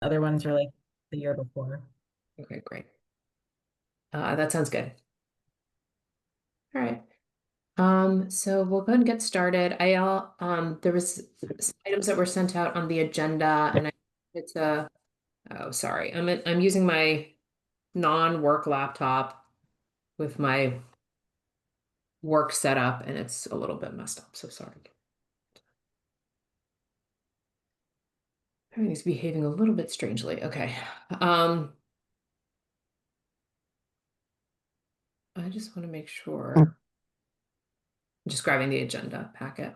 Other ones are like the year before. Okay, great. That sounds good. All right. So we'll go ahead and get started. There was some items that were sent out on the agenda, and it's a oh sorry, I'm using my non-work laptop with my work setup, and it's a little bit messed up. So sorry. Everything's behaving a little bit strangely. Okay. Um, I just want to make sure. I'm just grabbing the agenda packet.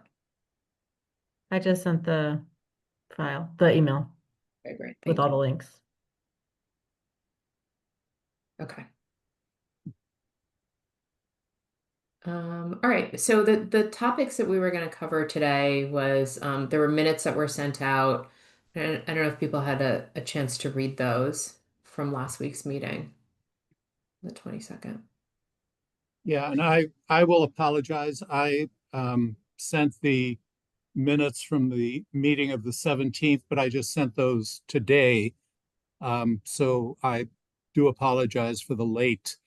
I just sent the email Okay, great. with Thank all you. the links. Okay. All right. So the topics that we were going to cover today was there were minutes that were sent out. And I don't know if people had a chance to read those from last week's meeting, the 22nd. Yeah, and I will apologize. I sent the minutes from the meeting of the 17th, but I just sent those today. So I do apologize for the late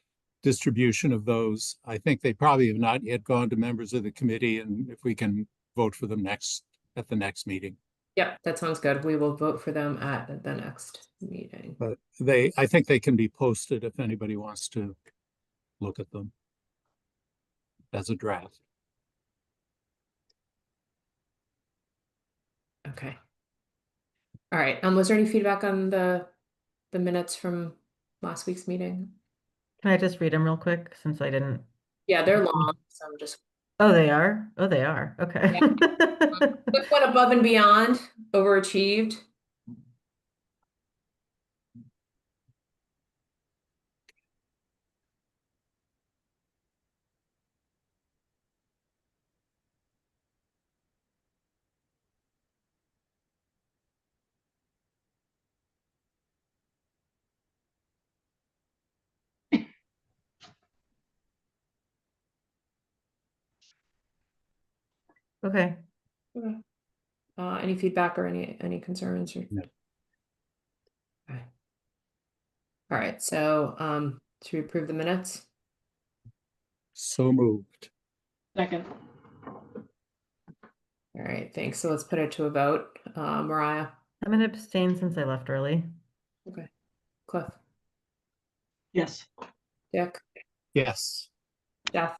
distribution of those. I think they probably have not yet gone to members of the committee, and if we can vote for them at the next meeting. Yep, that sounds good. We will vote for them at the next meeting. But I think they can be posted if anybody wants to look at them as a draft. Okay. All right. Was there any feedback on the minutes from last week's meeting? Can I just read them real quick since I didn't? Yeah, they're long, so I'm just Oh, they are? Oh, they are. Okay. yeah. Quick went above and beyond, overachieved. Okay. Okay. Any feedback or any concerns or? No. Okay. All right, so should we approve the minutes? So moved. Second. All right, thanks. So let's put it to a vote. Mariah. I'm gonna abstain since I left early. Okay. Cliff. Yes. Dick. Yes. Jeff.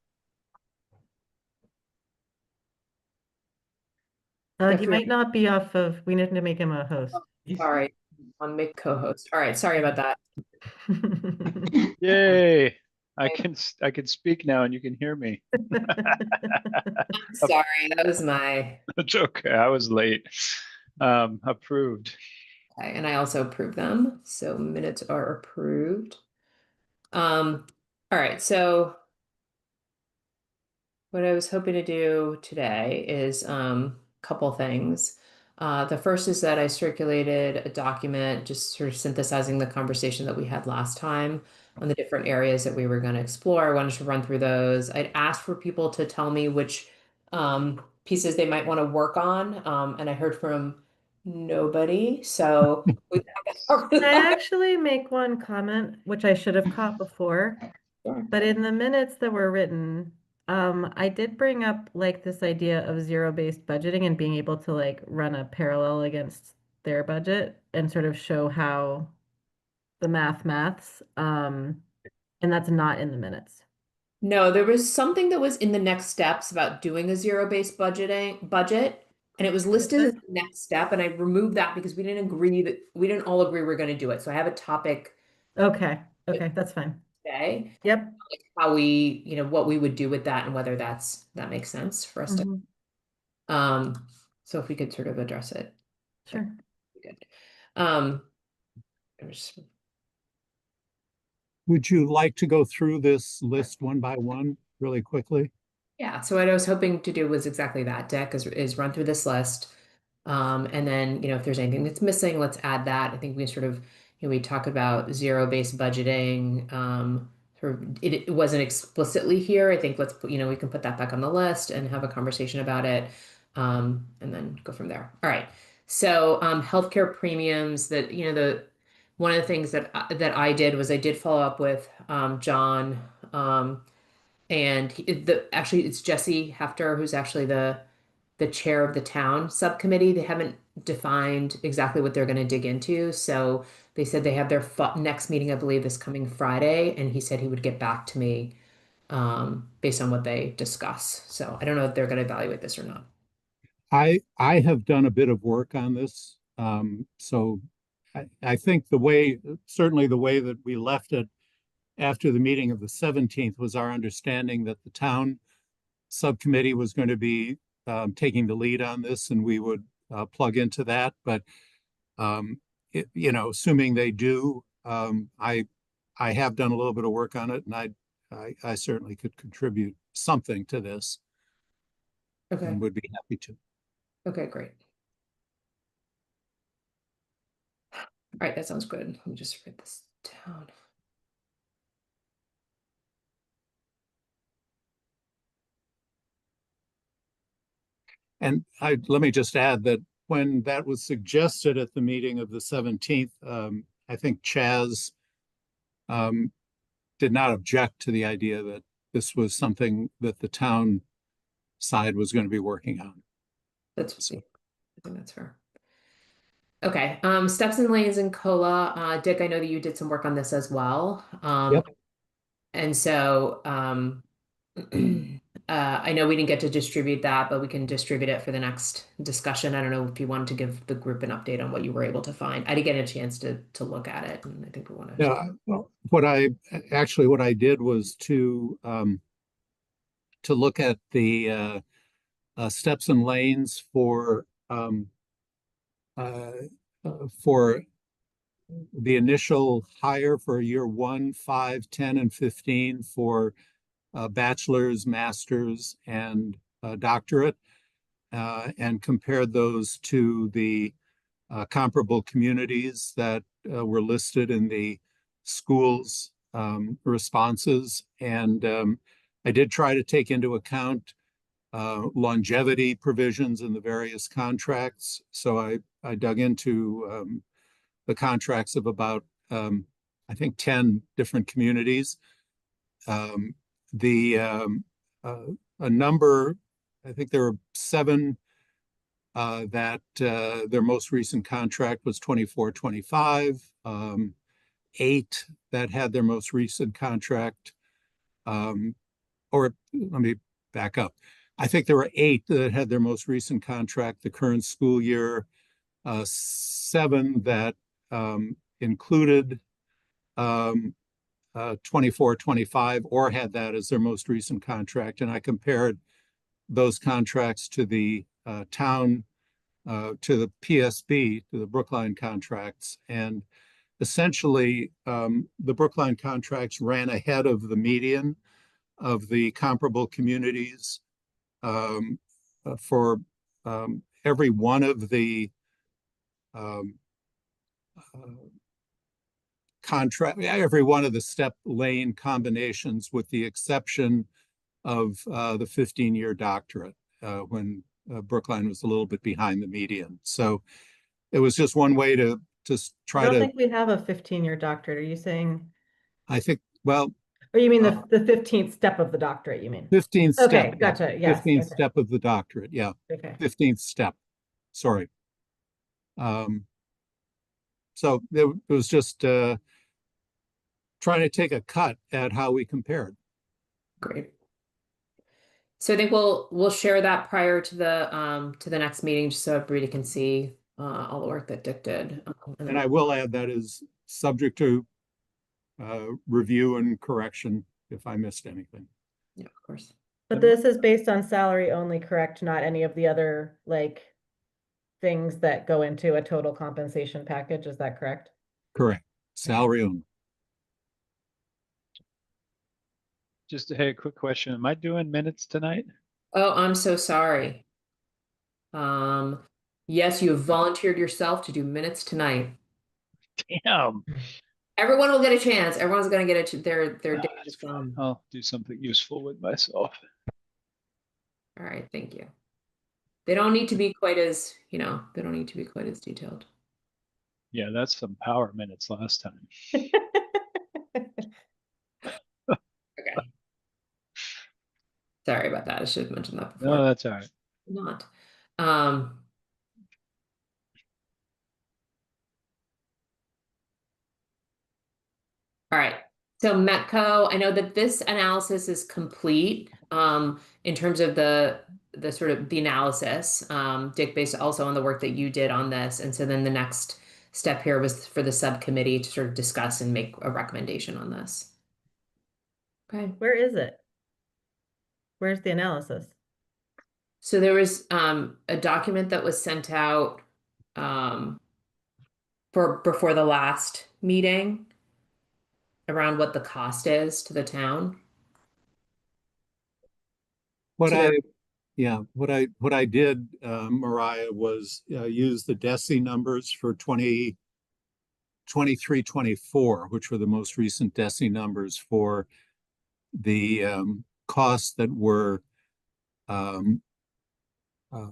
Jeff, He might not be off of, we need to make him a host. sorry. I'll make co-host. All right, sorry about that. Yay! I can speak now and you can hear me. Sorry, that was my. It's okay. I was late. Approved. Okay, and I also approve them. So minutes are approved. All right, so what I was hoping to do today is a couple things. The first is that I circulated a document just sort of synthesizing the conversation that we had last time on the different areas that we were going to explore. I wanted to run through those. I'd asked for people to tell me which pieces they might want to work on, and I heard from nobody. So we Can I actually make one comment, which I should have caught before? But in the minutes that were written, I did bring up like this idea of zero-based budgeting and being able to like run a parallel against their budget and sort of show how the maths. And that's not in the minutes. No, there was something that was in the next steps about doing a zero-based budget, and it was listed as the next step, and I removed that because we didn't all agree we're going to do it. So I have a topic Okay, okay, that's fine. today, Yep. like how we, what we would do with that and whether that makes sense for us to. Mhm. So if we could sort of address it, Sure. that'd be good. Um, there's- Would you like to go through this list one by one really quickly? Yeah, so what I was hoping to do was exactly that. Deck is run through this list. And then, if there's anything that's missing, let's add that. I think we sort of, we talk about zero-based budgeting. Sort of, it wasn't explicitly here. I think let's put, we can put that back on the list and have a conversation about it. And then go from there. All right. So, healthcare premiums that, one of the things that I did was I did follow up with, John, and actually it's Jesse Hefter, who's actually the chair of the town subcommittee. They haven't defined exactly what they're going to dig into. So they said they have their next meeting, I believe, this coming Friday, and he said he would get back to me based on what they discuss. So I don't know if they're going to evaluate this or not. I have done a bit of work on this. So I think certainly the way that we left it after the meeting of the 17th was our understanding that the town subcommittee was going to be taking the lead on this, and we would plug into that. But assuming they do, I have done a little bit of work on it, and I certainly could contribute something to this, Okay. and would be happy to. Okay, great. All right, that sounds good. Let me just write this down. And let me just add that when that was suggested at the meeting of the 17th, I think Chaz did not object to the idea that this was something that the town side was going to be working on. I think that's fair. Okay, steps and lanes and COLA. Dick, I know that you did some work on this as well. Yep. And so I know we didn't get to distribute that, but we can distribute it for the next discussion. I don't know if you wanted to give the group an update on what you were able to find. I didn't get a chance to look at it, and I think we want to. Yeah. Well, what I did was to look at the steps and lanes for the initial hire for year 1, 5, 10, and 15 for bachelor's, master's, and doctorate, and compared those to the comparable communities that were listed in the school's responses. And I did try to take into account longevity provisions in the various contracts. So I dug into the contracts of about, I think, 10 different communities. A number, I think there were 7 that their most recent contract was 24-25, 8 that had their most recent contract, or let me back up. I think there were 8 that had their most recent contract the current school year, 7 that included 24-25 or had that as their most recent contract. And I compared those contracts to the town, to the PSB, to the Brookline contracts. And essentially, the Brookline contracts ran ahead of the median of the comparable communities for every one of the every one of the step lane combinations, with the exception of the 15-year doctorate, when Brookline was a little bit behind the median. So it was just one way to try to. I don't think we have a 15-year doctorate. Are you saying? I think, well. Or you mean the 15th step of the doctorate, you mean? 15th step. Okay, gotcha. Yes. 15th Okay. step of the doctorate. Yeah. Okay. 15th step. Sorry. So it was just trying to take a cut at how we compared. Great. So I think we'll share that prior to the next meeting, just so everybody can see all the work that Dick did. And I will add that is subject to review and correction if I missed anything. Yeah, of course. But this is based on salary only, correct? Not any of the other things that go into a total compensation package. Is that correct? Correct. Salary only. Just a quick question. Am I doing minutes tonight? Oh, I'm so sorry. Yes, you have volunteered yourself to do minutes tonight. Damn. Everyone will get a chance. Everyone's gonna get their day That's to fine. I'll do something useful with myself. All right, thank you. They don't need to be quite as, they don't need to be quite as detailed. Yeah, that's some power minutes last time. Okay. Sorry about that. I should have mentioned that No, before. that's all right. Not. Um, all right. So Metco, I know that this analysis is complete in terms of the sort of the analysis, Dick, based also on the work that you did on this. And so then the next step here was for the subcommittee to sort of discuss and make a recommendation on this. Okay. Where is it? Where's the analysis? So there was a document that was sent out for before the last meeting around what the cost is to the town. What So there- what I did, Mariah, was use the DESI numbers for 2023, 24, which were the most recent DESI numbers for the costs that were um, uh,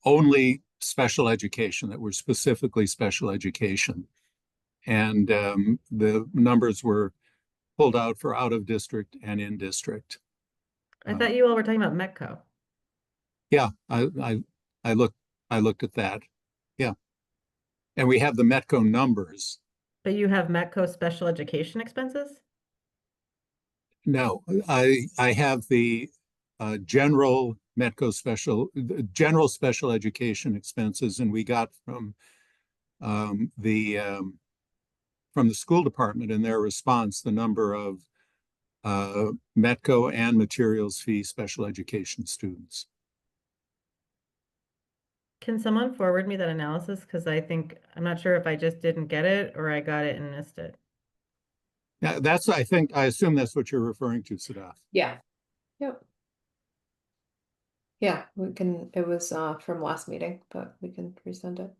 only special education, that were specifically special education. And the numbers were pulled out for out of district and in district. I thought you all were talking about Metco. Yeah, I looked at that. Yeah. And we have the Metco numbers. But you have Metco special education expenses? No, I have the general Metco general special education expenses, and we got from from the school department in their response the number of Metco and materials fee special education students. Can someone forward me that analysis? Because I'm not sure if I just didn't get it or I got it and missed it. Yeah, I assume that's what you're referring to, Sadaf. Yeah. Yep. Yeah, we can, it was from last meeting, but we can resend it.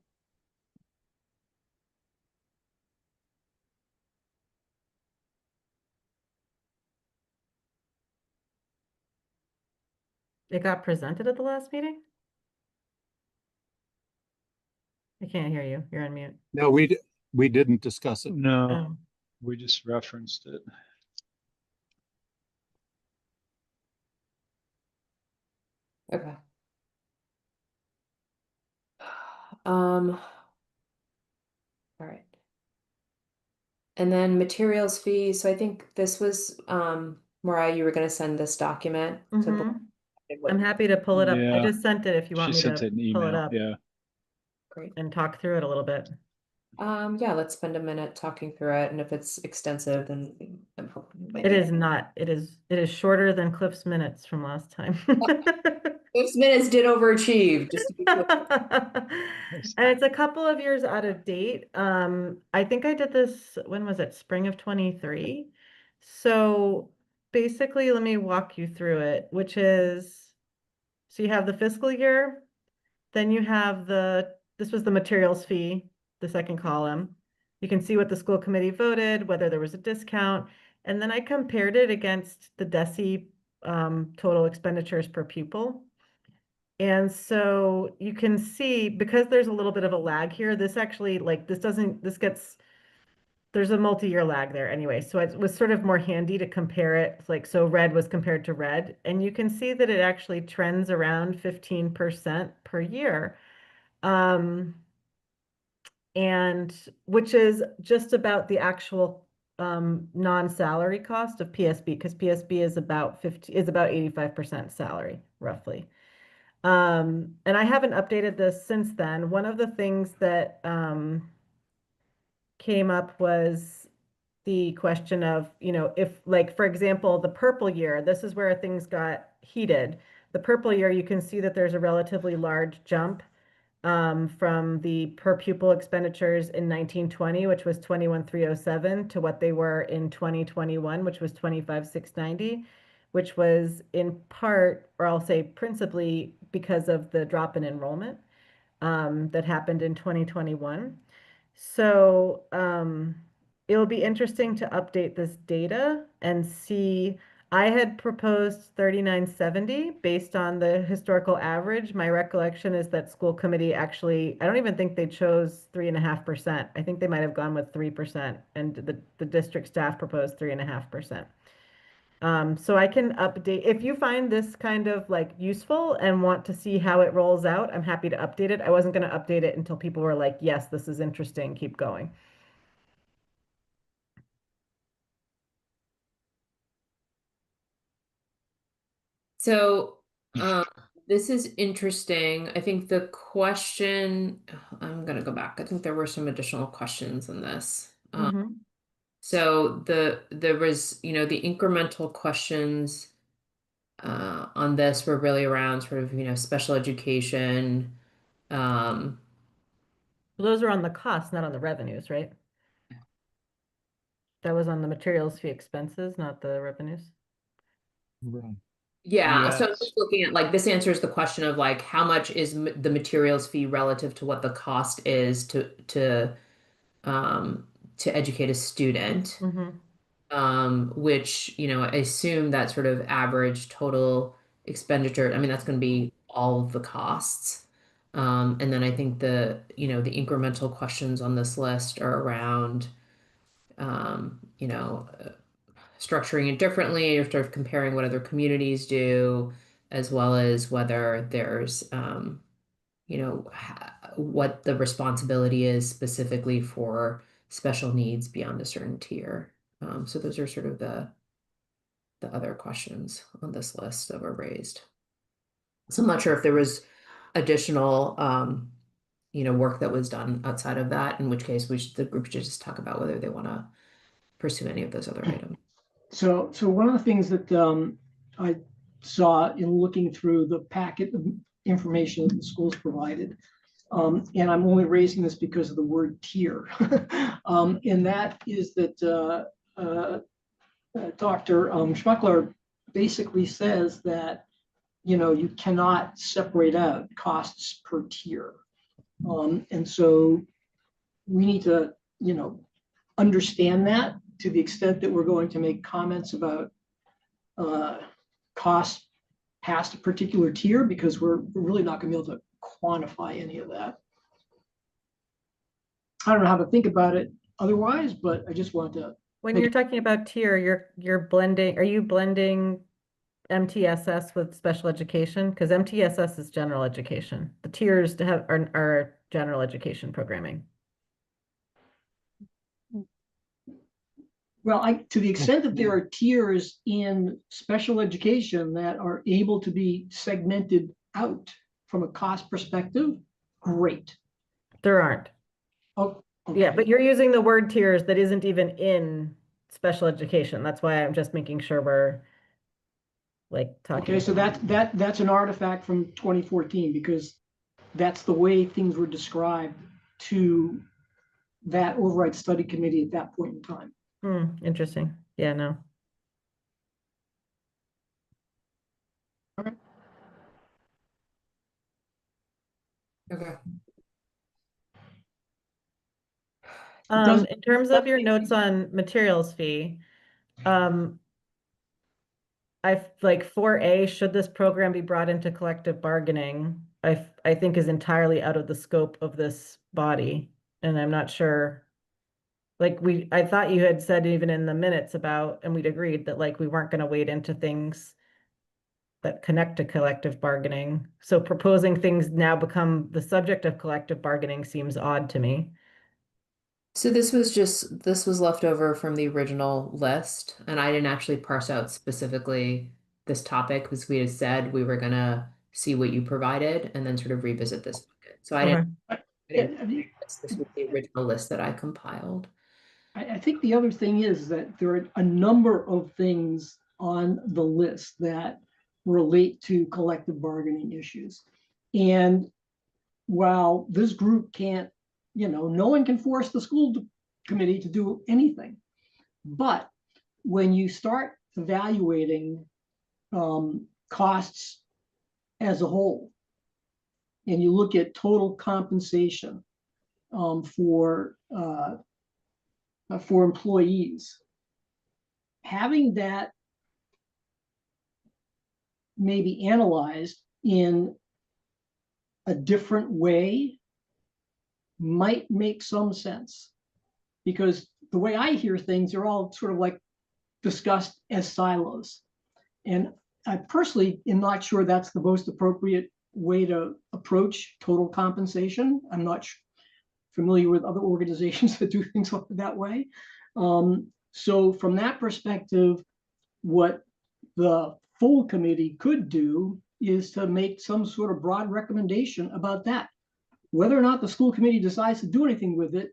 It got presented at the last meeting? I can't hear you. You're on mute. No, we didn't discuss it. No, Oh. we just referenced it. Okay. All right. And then materials fee. So I think this was, Mariah, you were going to send this document to Mhm. I'm happy to pull it up. I Yeah. just sent it if you want She me sent to an pull it email. up Yeah. Great. and talk through it a little bit. Yeah, let's spend a minute talking through it, and if it's extensive, then I'm hoping it might It be. is not. It is shorter than Cliff's minutes from last time. 6 minutes did overachieve, just to be clear. And it's a couple of years out of date. I think I did this, when was it? Spring of 23. So basically, let me walk you through it, which is, so you have the fiscal year, then you have this was the materials fee, the second column. You can see what the school committee voted, whether there was a discount, and then I compared it against the DESI total expenditures per pupil. And so you can see, because there's a little bit of a lag here, this actually, like, there's a multi-year lag there anyway. So it was sort of more handy to compare it, like, so red was compared to red. And you can see that it actually trends around 15% per year. And which is just about the actual non-salary cost of PSB, because PSB is about 85% salary, roughly. And I haven't updated this since then. One of the things that came up was the question of, if, like, for example, the purple year, this is where things got heated. The purple year, you can see that there's a relatively large jump from the per pupil expenditures in 1920, which was 21,307, to what they were in 2021, which was 25,690, which was in part, or I'll say principally, because of the drop in enrollment that happened in 2021. So it'll be interesting to update this data and see. I had proposed 3970 based on the historical average. My recollection is that school committee actually, I don't even think they chose 3.5%. I think they might have gone with 3%, and the district staff proposed 3.5%. So I can update, if you find this kind of like useful and want to see how it rolls out, I'm happy to update it. I wasn't going to update it until people were like, yes, this is interesting, keep going. So, this is interesting. I think the question, I'm gonna go back. I think there were some additional questions in this. Mhm. So there was, the incremental questions on this were really around sort of, special education. Those are on the costs, not on the revenues, right? That was on the materials fee expenses, not the revenues. Right. Yeah, so I'm Yes. just looking at like this answers the question of like how much is the materials fee relative to what the cost is um to educate a student, Mhm. which I assume that sort of average total expenditure. I mean, that's going to be all of the costs. And then I think the incremental questions on this list are around um, you know, structuring it differently or sort of comparing what other communities do, as well as whether there's, what the responsibility is specifically for special needs beyond a certain tier. So those are sort of the other questions on this list that were raised. So I'm not sure if there was additional, work that was done outside of that, in which case the group should just talk about whether they want to pursue any of those other items. So one of the things that I saw in looking through the packet of information that the schools provided, and I'm only raising this because of the word tier, and that is that Dr. Schmuckler basically says that you cannot separate out costs per tier, and so we need to understand that to the extent that we're going to make comments about costs past a particular tier, because we're really not going to be able to quantify any of that. I don't know how to think about it otherwise, but I just wanted to. When you're talking about tier, you're blending, are you blending MTSS with special education? Because MTSS is general education. The tiers are general education programming. Well, to the extent that there are tiers in special education that are able to be segmented out from a cost perspective, great. There aren't. Oh, okay. Yeah, but you're using the word tiers that isn't even in special education. That's why I'm just making sure we're like talking. Okay, so that's an artifact from 2014, because that's the way things were described to that override study committee at that point in time. Interesting. Yeah, no. Okay. In terms of your notes on materials fee, I like 4A, should this program be brought into collective bargaining, I think is entirely out of the scope of this body. And I'm not sure, like I thought you had said even in the minutes about, and we'd agreed that like we weren't going to wade into things that connect to collective bargaining. So proposing things now become the subject of collective bargaining seems odd to me. So this was left over from the original list, and I didn't actually parse out specifically this topic because we had said we were gonna see what you provided and then sort of revisit this bucket. So Okay. I didn't this was the original list that I compiled. I think the other thing is that there are a number of things on the list that relate to collective bargaining issues. And while this group can't, no one can force the school committee to do anything. But when you start evaluating costs as a whole, and you look at total compensation for employees, having that maybe analyzed in a different way might make some sense. Because the way I hear things, they're all sort of like discussed as silos. And I personally am not sure that's the most appropriate way to approach total compensation. I'm not familiar with other organizations that do things that way. So from that perspective, what the full committee could do is to make some sort of broad recommendation about that. Whether or not the school committee decides to do anything with it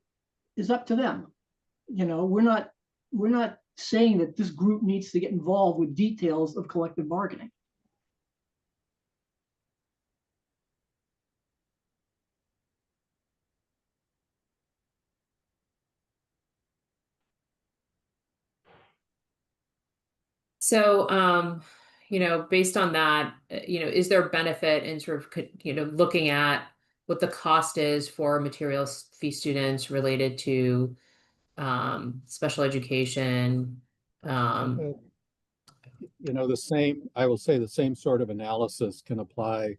is up to them. You know, we're not saying that this group needs to get involved with details of collective bargaining. So, you know, based on that, you know, is there benefit in sort of, you know, looking at what the cost is for materials fee students related to special education? You know, I will say the same sort of analysis can apply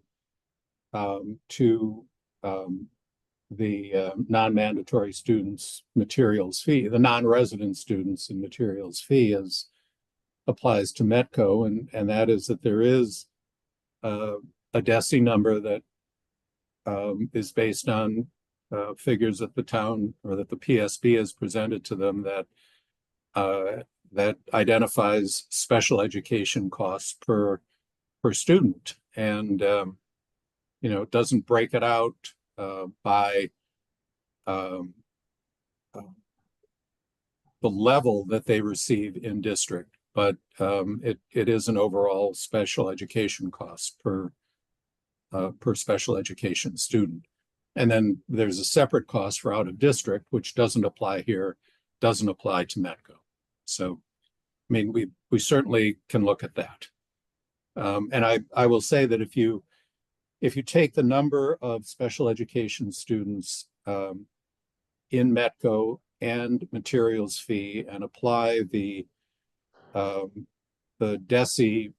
to the non-mandatory students' materials fee. The non-resident students and materials fee applies to Metco, and that is that there is a DESI number that is based on figures that the town or that the PSB has presented to them that identifies special education costs per student, and you know, it doesn't break it out by the level that they receive in district, but it is an overall special education cost per special education student. And then there's a separate cost for out of district, which doesn't apply here, doesn't apply to Metco. So, I mean, we certainly can look at that. And I will say that if you take the number of special education students in Metco and materials fee and apply the DESI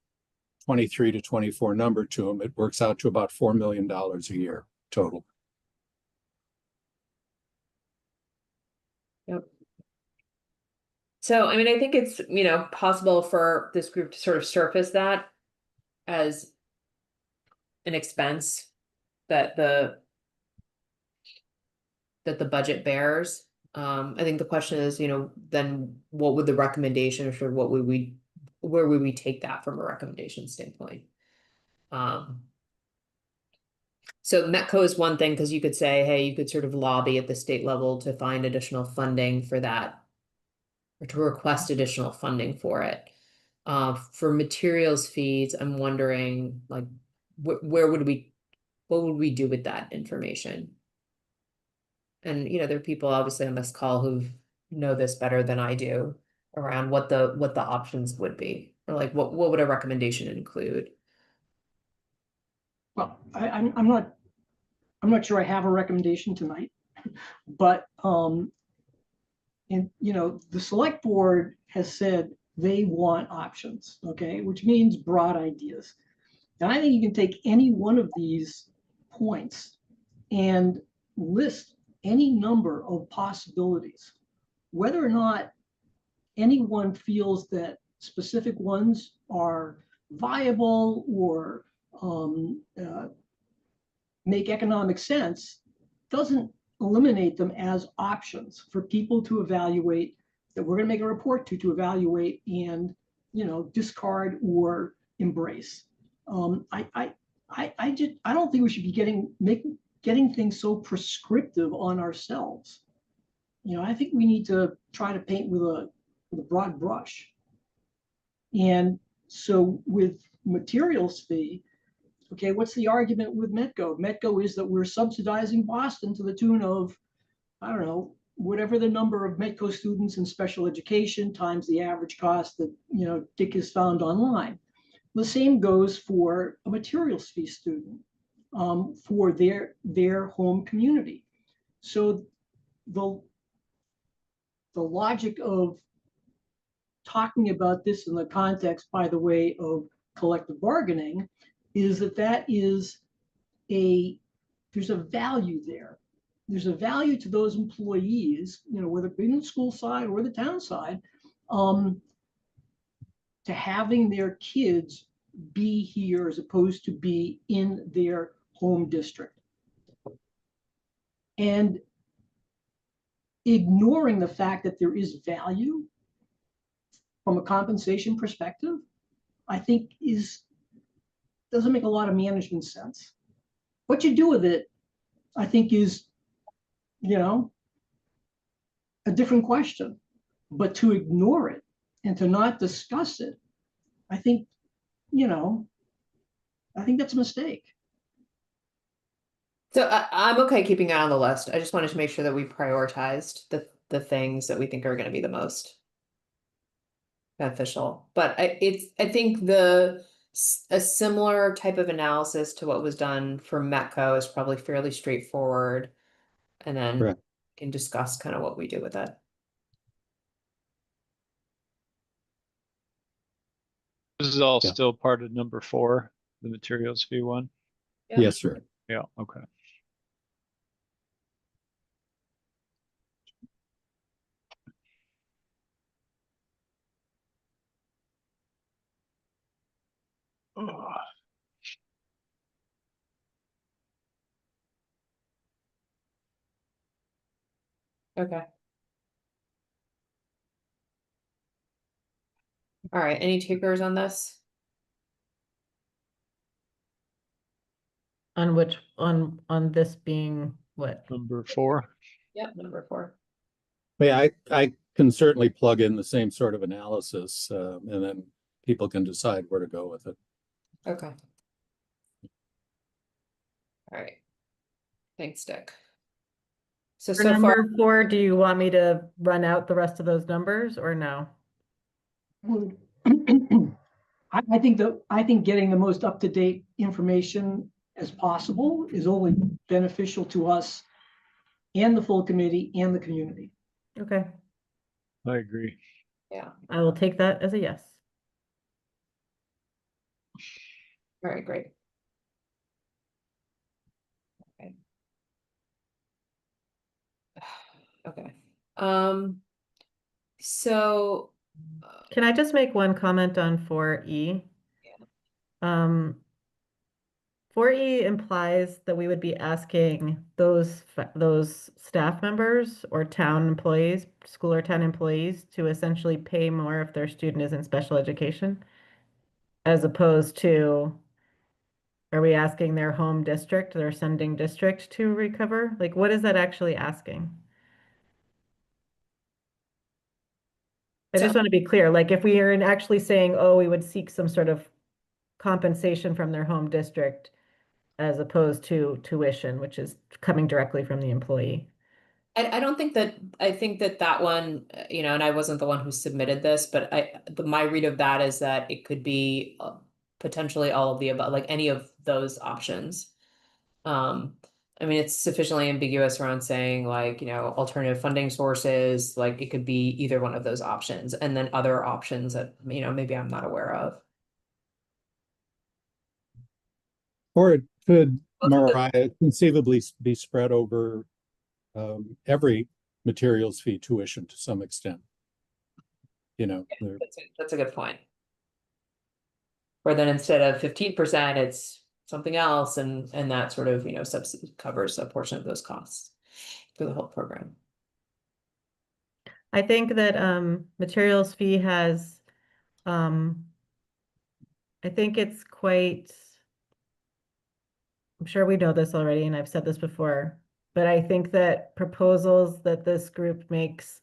23 to 24 number to them, it works out to about $4 million a year total. Yep. So, I mean, I think it's, you know, possible for this group to sort of surface that as an expense that the budget bears. I think the question is, you know, then what would the recommendation, or sort of where would we take that from a recommendation standpoint? So Metco is one thing, because you could say, hey, you could sort of lobby at the state level to find additional funding for that, or to request additional funding for it. For materials fees, I'm wondering, like, what would we do with that information? And, you know, there are people obviously on this call who know this better than I do around what the options would be, or like what would a recommendation include? Well, I'm not sure I have a recommendation tonight, but and you know, the select board has said they want options, okay, which means broad ideas. And I think you can take any one of these points and list any number of possibilities. Whether or not anyone feels that specific ones are viable or make economic sense doesn't eliminate them as options for people to evaluate, that we're going to make a report to evaluate and, you know, discard or embrace. I don't think we should be getting things so prescriptive on ourselves. You know, I think we need to try to paint with a broad brush. And so with materials fee, okay, what's the argument with Metco? Metco is that we're subsidizing Boston to the tune of, I don't know, whatever the number of Metco students in special education times the average cost that, you know, Dick has found online. The same goes for a materials fee student for their home community. So the logic of talking about this in the context, by the way, of collective bargaining is that there's a value there. There's a value to those employees, whether it be in the school side or the town side, to having their kids be here as opposed to be in their home district. And ignoring the fact that there is value from a compensation perspective, I think doesn't make a lot of management sense. What you do with it, I think, is, a different question. But to ignore it and to not discuss it, I think that's a mistake. So I'm okay keeping it on the list. I just wanted to make sure that we prioritized the things that we think are going to be the most beneficial. But I think a similar type of analysis to what was done for Metco is probably fairly straightforward, and then Correct. can discuss kind of what we do with it. This is all Yeah. still part of number 4, the materials fee one. Yeah. Yes, sir. Yeah, okay. Ugh. Okay. All right, any takers on this? On which, on this being what? Number 4. Yep, number 4. Yeah, I can certainly plug in the same sort of analysis, and then people can decide where to go with it. Okay. All right. Thanks, Dick. So For far, number 4, do you want me to run out the rest of those numbers or no? I think getting the most up-to-date information as possible is only beneficial to us and the full committee and the community. Okay, I agree. yeah. I will take that as a yes. All right, great. Okay. Okay. So Can I just make one comment on 4E? Yeah. 4E implies that we would be asking those staff members or town employees, school or town employees, to essentially pay more if their student is in special education, as opposed to, are we asking their home district, their sending district to recover? Like, what is that actually asking? I just So- want to be clear, like if we are actually saying, oh, we would seek some sort of compensation from their home district as opposed to tuition, which is coming directly from the employee. I don't think that, I think that one, and I wasn't the one who submitted this, but my read of that is that it could be potentially all of the above, like any of those options. I mean, it's sufficiently ambiguous around saying like, alternative funding sources, like it could be either one of those options, and then other options that, maybe I'm not aware of. Or it could, Both of the- Mariah, conceivably be spread over every materials fee tuition to some extent. There- That's a good point. Where then instead of 15%, it's something else, and that sort of, covers a portion of those costs for the whole program. I think that materials fee has, I think it's quite, I'm sure we know this already, and I've said this before, but I think that proposals that this group makes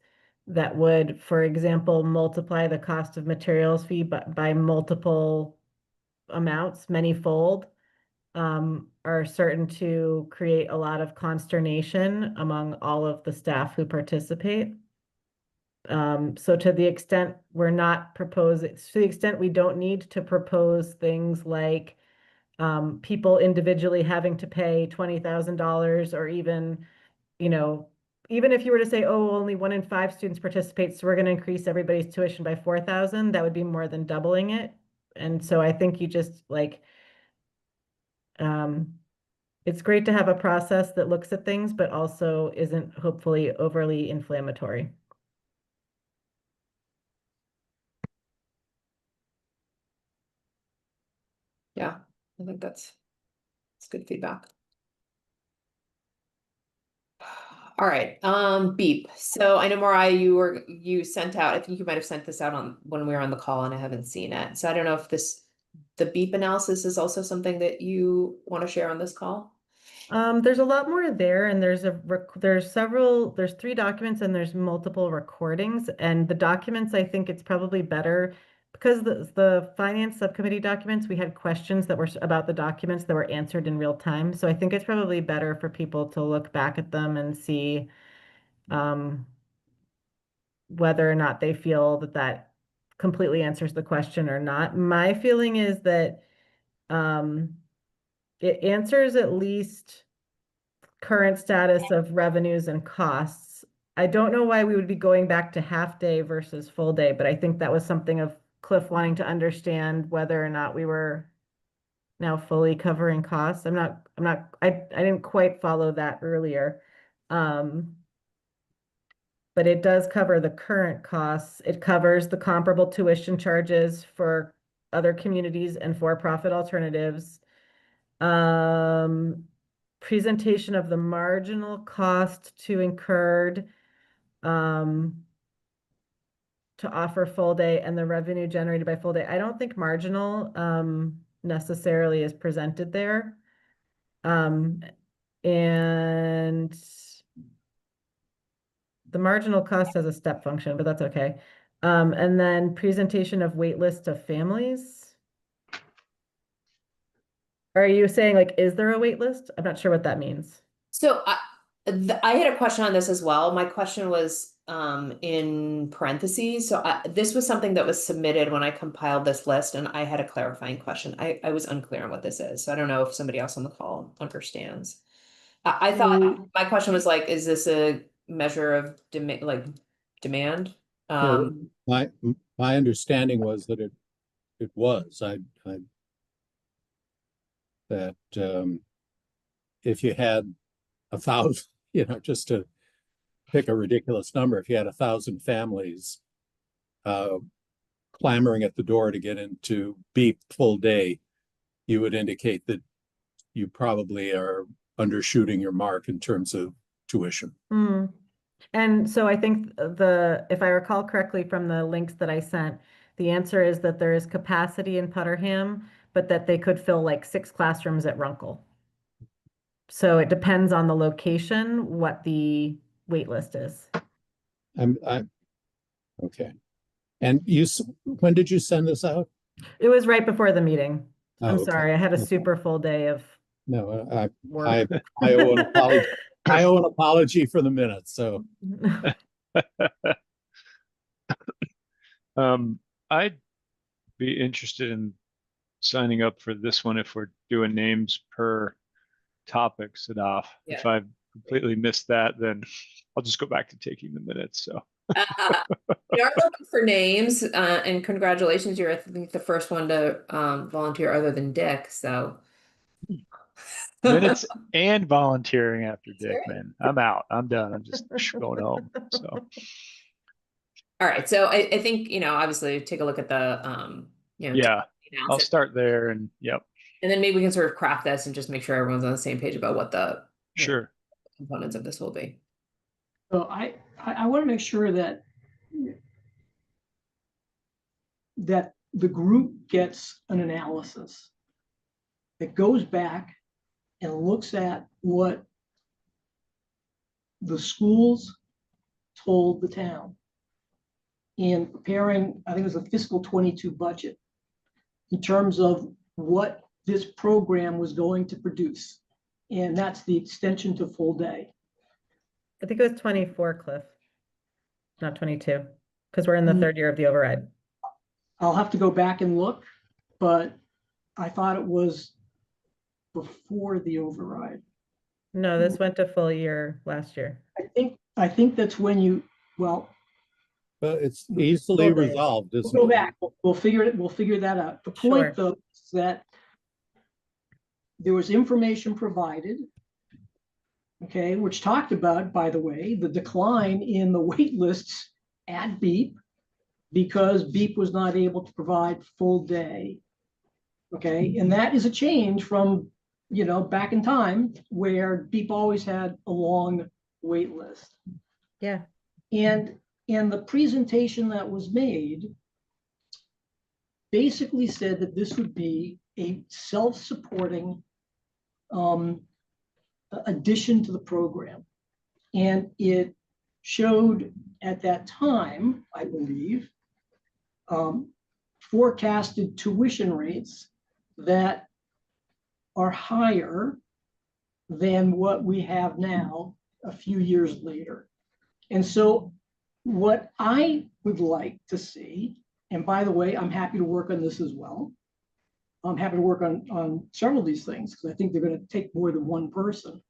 that would, for example, multiply the cost of materials fee by multiple amounts, many-fold, are certain to create a lot of consternation among all of the staff who participate. So to the extent we're not proposing, to the extent we don't need to propose things like people individually having to pay $20,000, or even, even if you were to say, oh, only 1 in 5 students participate, so we're going to increase everybody's tuition by 4,000, that would be more than doubling it. And so I think you just like, it's great to have a process that looks at things, but also isn't hopefully overly inflammatory. Yeah, I think that's good feedback. All right, beep. So I know Mariah, you sent out, I think you might have sent this out on when we were on the call and I haven't seen it. So I don't know if the beep analysis is also something that you want to share on this call. There's a lot more there, and there's there's 3 documents and there's multiple recordings. And the documents, I think it's probably better because the finance subcommittee documents, we had questions that were about the documents that were answered in real time. So I think it's probably better for people to look back at them and see whether or not they feel that that completely answers the question or not. My feeling is that it answers at least current status of revenues and costs. I don't know why we would be going back to half day versus full day, but I think that was something of Cliff wanting to understand whether or not we were now fully covering costs. I didn't quite follow that earlier. But it does cover the current costs. It covers the comparable tuition charges for other communities and for-profit alternatives. Presentation of the marginal cost to incurred to offer full day and the revenue generated by full day. I don't think marginal necessarily is presented there. And the marginal cost has a step function, but that's okay. And then presentation of wait list of families. Are you saying like, is there a wait list? I'm not sure what that means. So I had a question on this as well. My question was in parentheses. So this was something that was submitted when I compiled this list, and I had a clarifying question. I was unclear on what this is. So I don't know if somebody else on the call understands. I thought my question was like, is this a measure of demand? Yeah, my understanding was that it was. That if you had 1,000, just to pick a ridiculous number, if you had 1,000 families clamoring at the door to get into BEEP full day, you would indicate that you probably are undershooting your mark in terms of tuition. Mm. And so I think if I recall correctly from the links that I sent, the answer is that there is capacity in Putterham, but that they could fill like 6 classrooms at Runkle. So it depends on the location, what the wait list is. Okay. And when did you send this out? It was right before the meeting. Oh, I'm okay. sorry, I had a super full day of No, work. I owe an apology. I owe an apology for the minutes. So I'd be interested in signing up for this one if we're doing names per topic, Sadaf. Yeah. If I've completely missed that, then I'll just go back to taking the minutes. So We are looking for names, and congratulations, you're I think the first one to volunteer other than Dick. So minutes and volunteering after Dick, right. man. I'm out. I'm done. I'm just going home. So All right, so I think obviously take a look at the yeah, I'll start there, and yep. And then maybe we can sort of craft this and just make sure everyone's on the same page about what the Sure. components of this will be. So I want to make sure that the group gets an analysis that goes back and looks at what the schools told the town in preparing, I think it was a fiscal 22 budget, in terms of what this program was going to produce. And that's the extension to full day. I think it was 24, Cliff, not 22, because we're in the 3rd year of the override. I'll have to go back and look, but I thought it was before the override. No, this went to full year last year. I think that's when but But it's easily Full day. resolved, We'll isn't go it? back, we'll figure it, we'll figure that out. The Sure. point though, is that there was information provided, okay, which talked about, by the way, the decline in the wait lists at BEEP because BEEP was not able to provide full day. Okay, and that is a change from, back in time where BEEP always had a long wait list. Yeah. And the presentation that was made basically said that this would be a self-supporting addition to the program. And it showed at that time, I believe, forecasted tuition rates that are higher than what we have now a few years later. And so what I would like to see, and by the way, I'm happy to work on this as well. I'm happy to work on several of these things because I think they're going to take more than one person.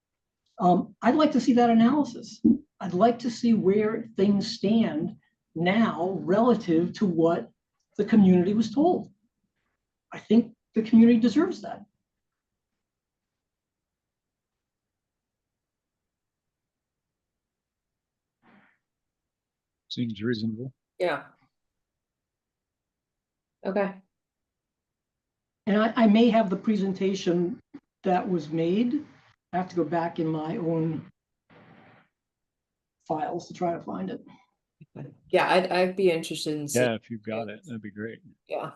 I'd like to see that analysis. I'd like to see where things stand now relative to what the community was told. I think the community deserves that. Seems reasonable. Yeah. Okay. And I may have the presentation that was made. I have to go back in my own files to try to find it. Yeah, I'd be interested in seeing. Yeah, if you've got it, that'd be great. Yeah.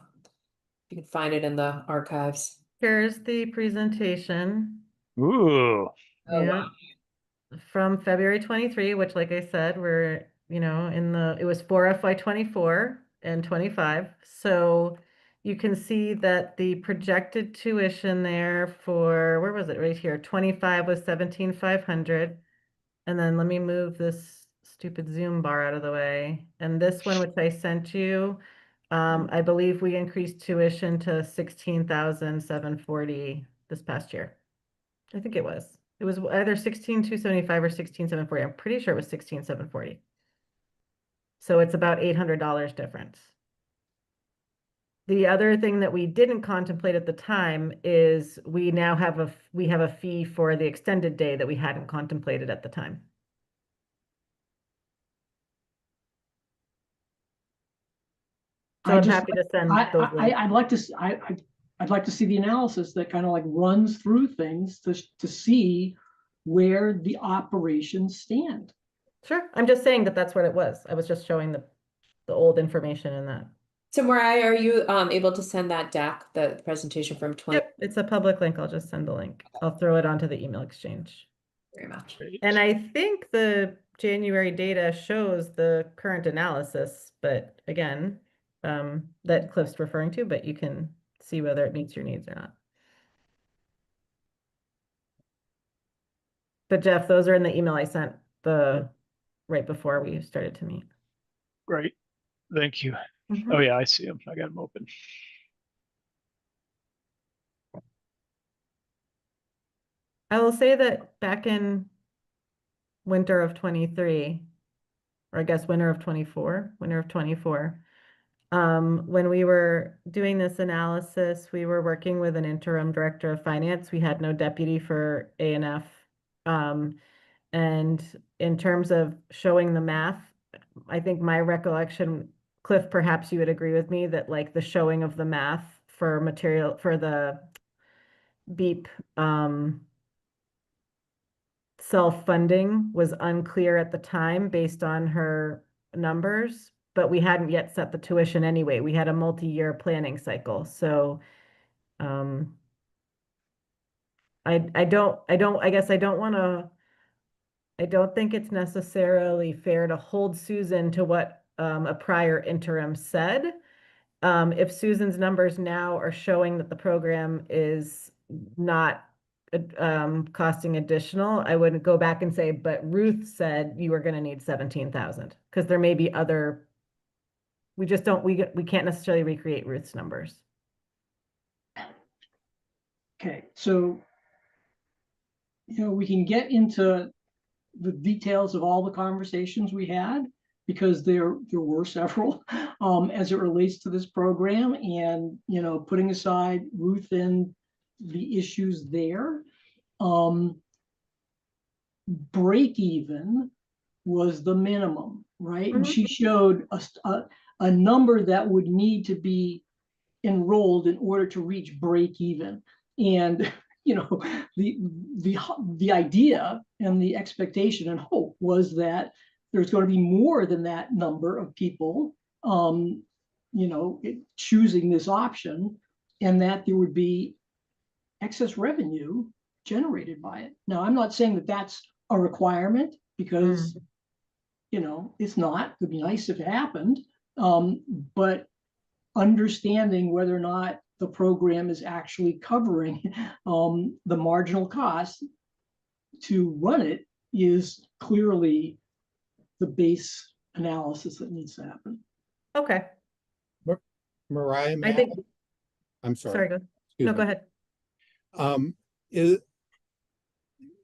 You can find it in the archives. Here's the presentation. Ooh, Oh, Yeah. wow. From February 23, which like I said, we're, it was for FY 24 and 25. So you can see that the projected tuition there for, where was it? Right here, 25 was 17,500. And then let me move this stupid Zoom bar out of the way. And this one, which I sent you, I believe we increased tuition to 16,740 this past year. I think it was. It was either 16,275 or 16,740. I'm pretty sure it was 16,740. So it's about $800 difference. The other thing that we didn't contemplate at the time is we now have a fee for the extended day that we hadn't contemplated at the time. So I'm happy to send those links. I'd like to, I'd like to see the analysis that kind of like runs through things to see where the operations stand. Sure. I'm just saying that that's what it was. I was just showing the old information in that. So Mariah, are you able to send that deck, the presentation from 20? Yep, it's a public link. I'll just send the link. I'll throw it onto the email exchange. Very much. great. And I think the January data shows the current analysis, but again, that Cliff's referring to, but you can see whether it meets your needs or not. But Jeff, those are in the email I sent right before we started to meet. Great. Thank you. Mhm. Oh yeah, I see them. I got them open. I will say that back in winter of 23, or I guess winter of 24, when we were doing this analysis, we were working with an interim director of finance. We had no deputy for A&F. And in terms of showing the math, I think my recollection, Cliff, perhaps you would agree with me that like the showing of the math for material for the BEEP self-funding was unclear at the time based on her numbers, but we hadn't yet set the tuition anyway. We had a multi-year planning cycle. So I guess I don't think it's necessarily fair to hold Susan to what a prior interim said. If Susan's numbers now are showing that the program is not costing additional, I wouldn't go back and say, but Ruth said you were going to need 17,000 because there may be other. We just don't. We can't necessarily recreate Ruth's numbers. Okay, so we can get into the details of all the conversations we had, because there were several as it relates to this program, and, you know, putting aside Ruth and the issues there, break even was the minimum, right? And Mhm. she showed a number that would need to be enrolled in order to reach break even. And, you know, the idea and the expectation and hope was that there's going to be more than that number of people, you know, choosing this option, and that there would be excess revenue generated by it. Now, I'm not saying that that's a requirement, because, you know, it's not. It'd be nice if it happened. But understanding whether or not the program is actually covering the marginal cost to run it is clearly the base analysis that needs to happen. Okay, Mariah, I think, I'm sorry, sorry. go. Excuse No, me. go ahead.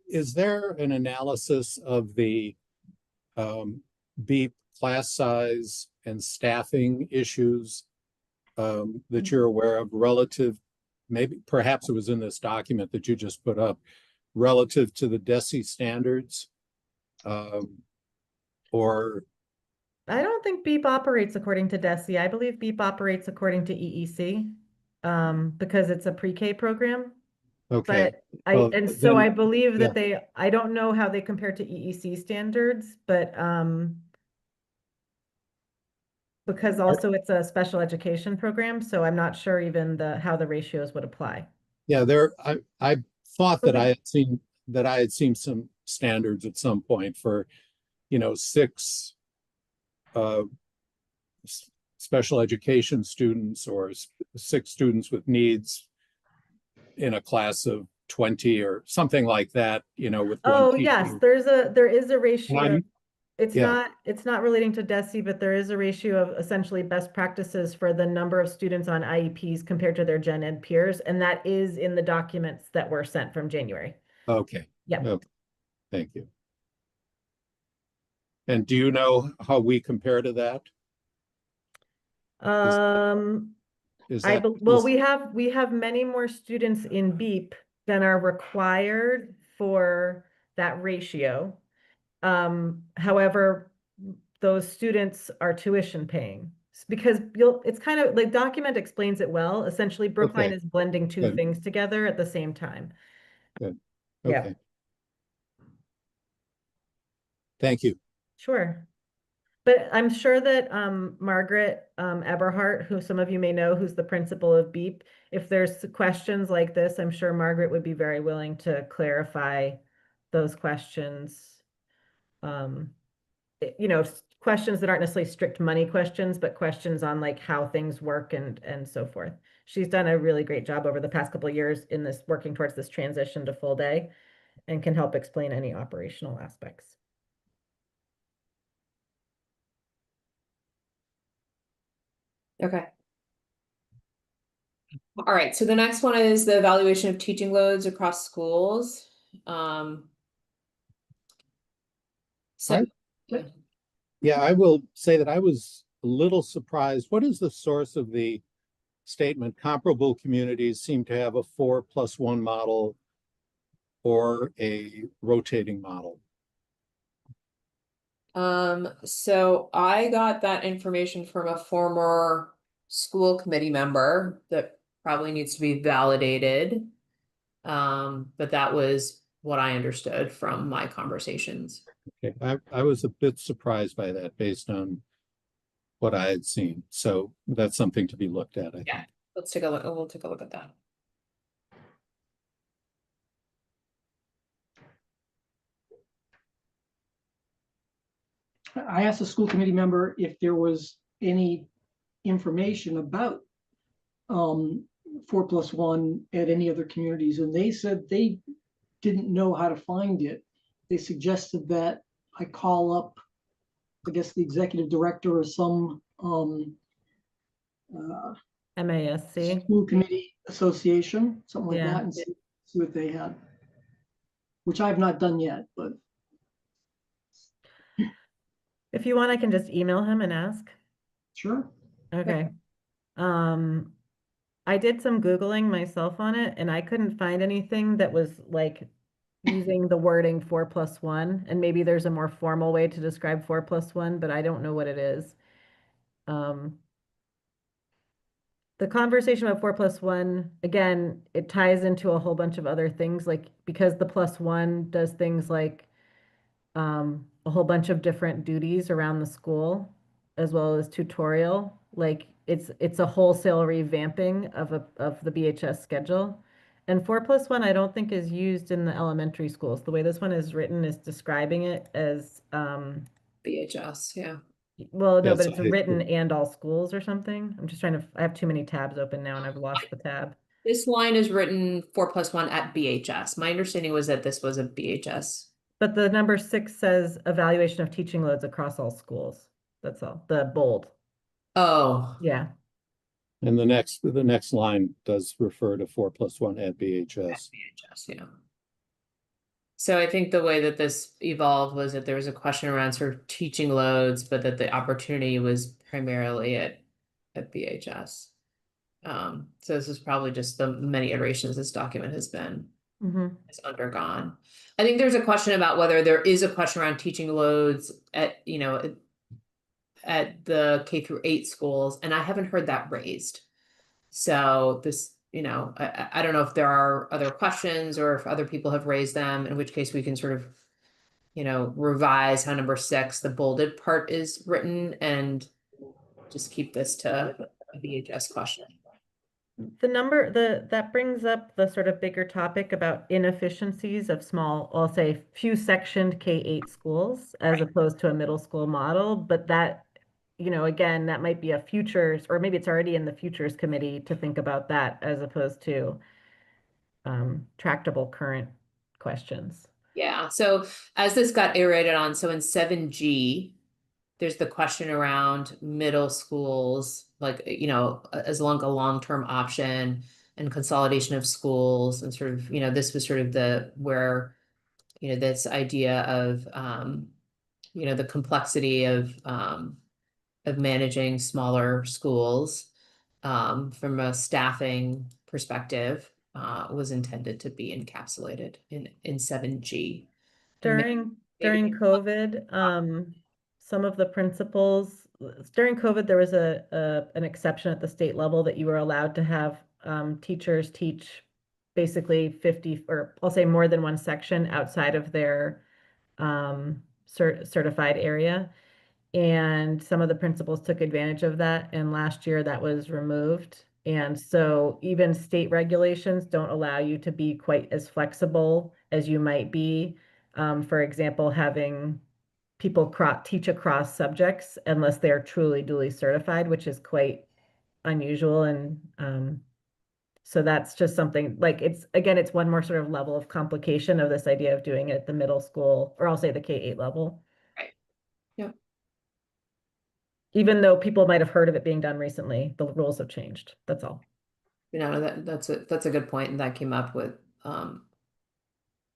Is there an analysis of the BEEP class size and staffing issues that you're aware of relative, maybe perhaps it was in this document that you just put up, relative to the DESI standards? Or I don't think BEEP operates according to DESI. I believe BEEP operates according to EEC, because it's a pre-K program. okay, But well, so I then, believe yeah. that I don't know how they compare to EEC standards, but because also it's a special education program, so I'm not sure even how the ratios would apply. Yeah, I thought that Okay. I had seen some standards at some point for, you know, 6 special education students or 6 students with needs in a class of 20 or something like that, you know, with one Oh, yes, teacher. there is a ratio. I'm, It's yeah, not relating to DESI, but there is a ratio of essentially best practices for the number of students on IEPs compared to their gen ed peers, and that is in the documents that were sent from January. okay. Yeah. Okay, thank you. And do you know how we compare to that? Is that Well, we have many more students in BEEP than are required for that ratio. However, those students are tuition paying because it's kind of like document explains it well. Essentially, Brookline okay? is blending two Good, things together at the same time. good. Yeah, Okay, thank you. sure. But I'm sure that Margaret Eberhardt, who some of you may know, who's the principal of BEEP, if there's questions like this, I'm sure Margaret would be very willing to clarify those questions. You know, questions that aren't necessarily strict money questions, but questions on like how things work and so forth. She's done a really great job over the past couple of years in this working towards this transition to full day and can help explain any operational aspects. Okay. All right, so the next one is the evaluation of teaching loads across schools. So, Yeah, I will say that I was a little surprised. What is the source of the statement? Comparable communities seem to have a 4+1 model or a rotating model. so I got that information from a former school committee member that probably needs to be validated. But that was what I understood from my conversations. Okay, I was a bit surprised by that based on what I had seen. So that's something to be looked at, I think. Yeah. Let's take a look. We'll take a look at that. I asked the school committee member if there was any information about 4+1 at any other communities, and they said they didn't know how to find it. They suggested that I call up, I guess, the executive director or some MASC. school committee association, something like Yeah. that, and see what they had, which I have not done yet, but If you want, I can just email him and ask. Sure. Okay. I did some Googling myself on it and I couldn't find anything that was like using the wording 4+1, and maybe there's a more formal way to describe 4+1, but I don't know what it is. The conversation about 4+1, again, it ties into a whole bunch of other things, like because the +1 does things like a whole bunch of different duties around the school, as well as tutorial. Like it's a wholesale revamping of the BHS schedule. And 4+1, I don't think is used in the elementary schools. The way this one is written is describing it as BHS, yeah. well, no, but That's it's high written school. and all schools or something. I'm just trying to, I have too many tabs open now and I've lost the tab. This line is written 4+1 at BHS. My understanding was that this was a BHS. But the number 6 says evaluation of teaching loads across all schools. That's all, the bold. Oh, Yeah. And the next line does refer to 4+1 at BHS. BHS, yeah. So I think the way that this evolved was that there was a question around sort of teaching loads, but that the opportunity was primarily at BHS. So this is probably just the many iterations this document has undergone. I think there's a question about whether there is a question around teaching loads at, you know, at the K-8 schools, and I haven't heard that raised. So this, you know, I don't know if there are other questions or if other people have raised them, in which case we can sort of, you know, revise how number 6, the bolded part is written, and just keep this to a VHS question. That brings up the sort of bigger topic about inefficiencies of small, I'll say few sectioned K-8 schools as opposed to a middle school model, but that, you know, again, that might be a futures, or maybe it's already in the futures committee to think about that as opposed to tractable current questions. Yeah, so as this got iterated on, so in 7G, there's the question around middle schools, like, you know, as long a long-term option and consolidation of schools, and sort of, you know, this was sort of the where, you know, this idea of you know, the complexity of managing smaller schools from a staffing perspective was intended to be encapsulated in 7G. During COVID, some of the principals, during COVID, there was an exception at the state level that you were allowed to have teachers teach basically 50, or I'll say more than one section outside of their certified area. And some of the principals took advantage of that. And last year that was removed. And so even state regulations don't allow you to be quite as flexible as you might be. For example, having people teach across subjects unless they're truly duly certified, which is quite unusual. And so that's just something like it's one more sort of level of complication of this idea of doing it at the middle school, or I'll say the K-8 level. Right. Yeah. Even though people might have heard of it being done recently, the rules have changed. That's all. You know, that's a good point, and that came up with at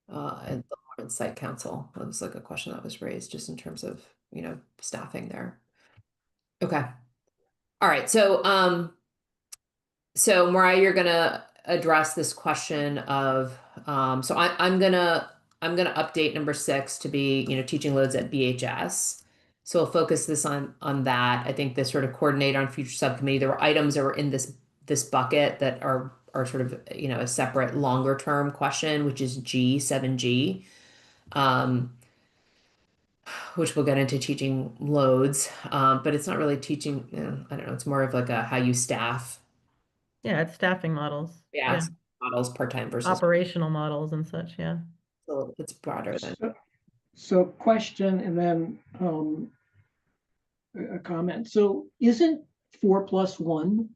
the Lawrence Site Council. It was like a question that was raised just in terms of, you know, staffing there. Okay. All right. So Mariah, you're gonna address this question of so I'm gonna update number 6 to be, you know, teaching loads at BHS. So we'll focus this on that. I think this sort of coordinate on future subcommittee. There were items that were in this bucket that are sort of, you know, a separate longer term question, which is 7G, which we'll get into teaching loads, but it's not really teaching. I don't know. It's more of like a how you staff. Yeah, it's staffing models. Yeah, models part-time versus operational models and such. Yeah. So it's broader than. So question and then a comment. So isn't 4+1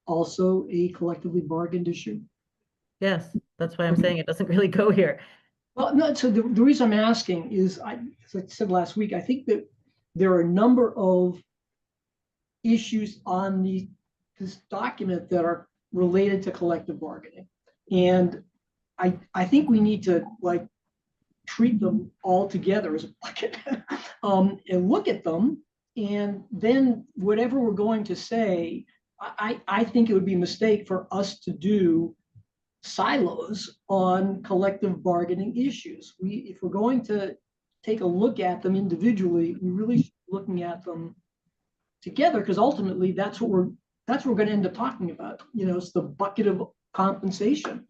also a collectively bargained issue? Yes, that's why I'm saying it doesn't really go here. Well, no, so the reason I'm asking is, as I said last week, I think that there are a number of issues on this document that are related to collective bargaining. And I think we need to like treat them all together as a bucket, and look at them. And then whatever we're going to say, I think it would be a mistake for us to do silos on collective bargaining issues. If we're going to take a look at them individually, we really should be looking at them together, because ultimately that's what we're going to end up talking about. It's the bucket of compensation.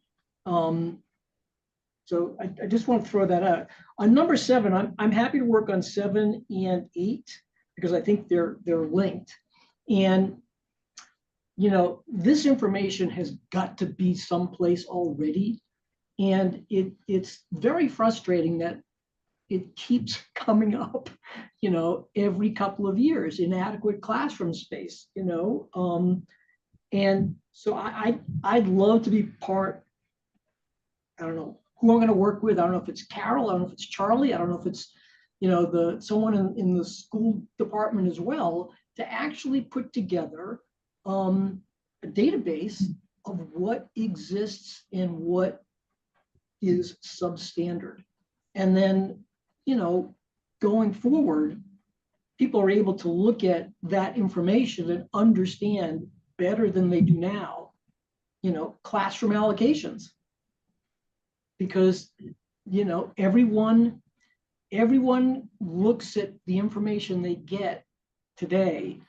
So I just want to throw that out. On number 7, I'm happy to work on 7 and 8 because I think they're linked. And this information has got to be someplace already. And it's very frustrating that it keeps coming up, every couple of years, inadequate classroom space, and so I'd love to be part. I don't know who I'm going to work with. I don't know if it's Carol. I don't know if it's Charlie. I don't know if it's, someone in the school department as well, to actually put together a database of what exists and what is substandard. And then, going forward, people are able to look at that information and understand better than they do now, classroom allocations. Because, everyone looks at the information they get today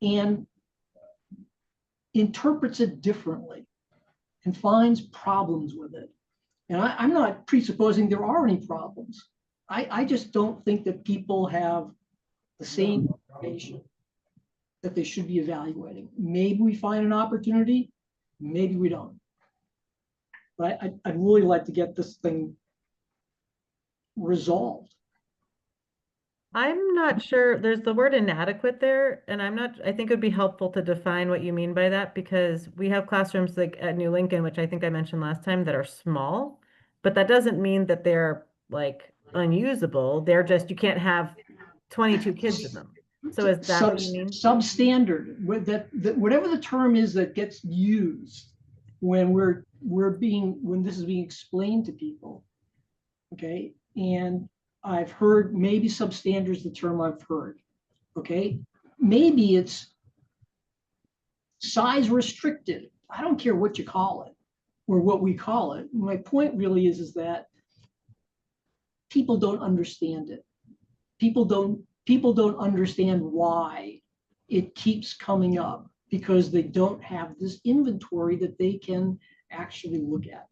and interprets it differently and finds problems with it. And I'm not presupposing there are any problems. I just don't think that people have the same information that they should be evaluating. Maybe we find an opportunity, maybe we don't. But I'd really like to get this thing resolved. I'm not sure, there's the word inadequate there, and I think it would be helpful to define what you mean by that, because we have classrooms like at New Lincoln, which I think I mentioned last time, that are small, but that doesn't mean that they're like unusable. They're just, you can't have 22 kids in them. So is that what you mean? Substandard, whatever the term is that gets used when when this is being explained to people. Okay. And I've heard maybe substandard is the term I've heard. Okay. Maybe it's size restricted. I don't care what you call it or what we call it. My point really is that people don't understand it. People don't understand why it keeps coming up, because they don't have this inventory that they can actually look at.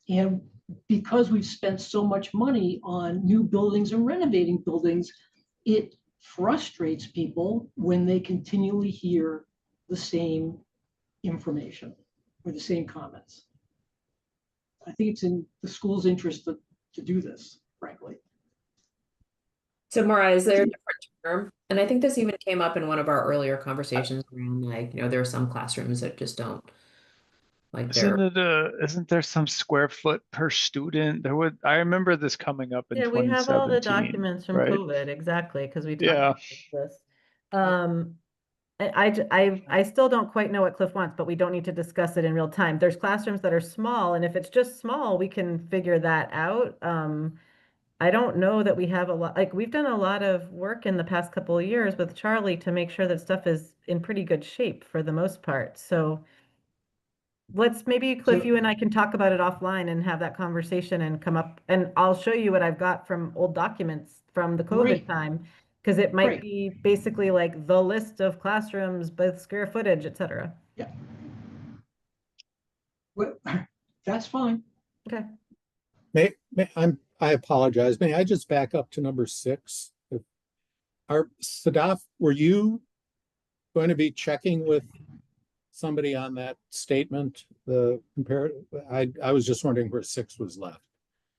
And because we've spent so much money on new buildings and renovating buildings, it frustrates people when they continually hear the same information or the same comments. I think it's in the school's interest to do this, frankly. So Maura, is there a different term? And I think this even came up in one of our earlier conversations around, like, there are some classrooms that just don't, like, Isn't there some square foot per student? I remember this coming up in Yeah, we have all the 2017, documents from right? COVID, exactly, because we talked Yeah. about this. I still don't quite know what Cliff wants, but we don't need to discuss it in real time. There's classrooms that are small, and if it's just small, we can figure that out. I don't know that we have a lot, like, we've done a lot of work in the past couple of years with Charlie to make sure that stuff is in pretty good shape for the most part. So let's maybe, Cliff, you and I can talk about it offline and have that conversation and come up, and I'll show you what I've got from old documents from the COVID time, because it might be basically like the list of classrooms, both square footage, et cetera. Yeah. Well, that's fine. Okay. I apologize. May I just back up to number 6? Sadaf, were you going to be checking with somebody on that statement? The comparative. I was just wondering where 6 was left.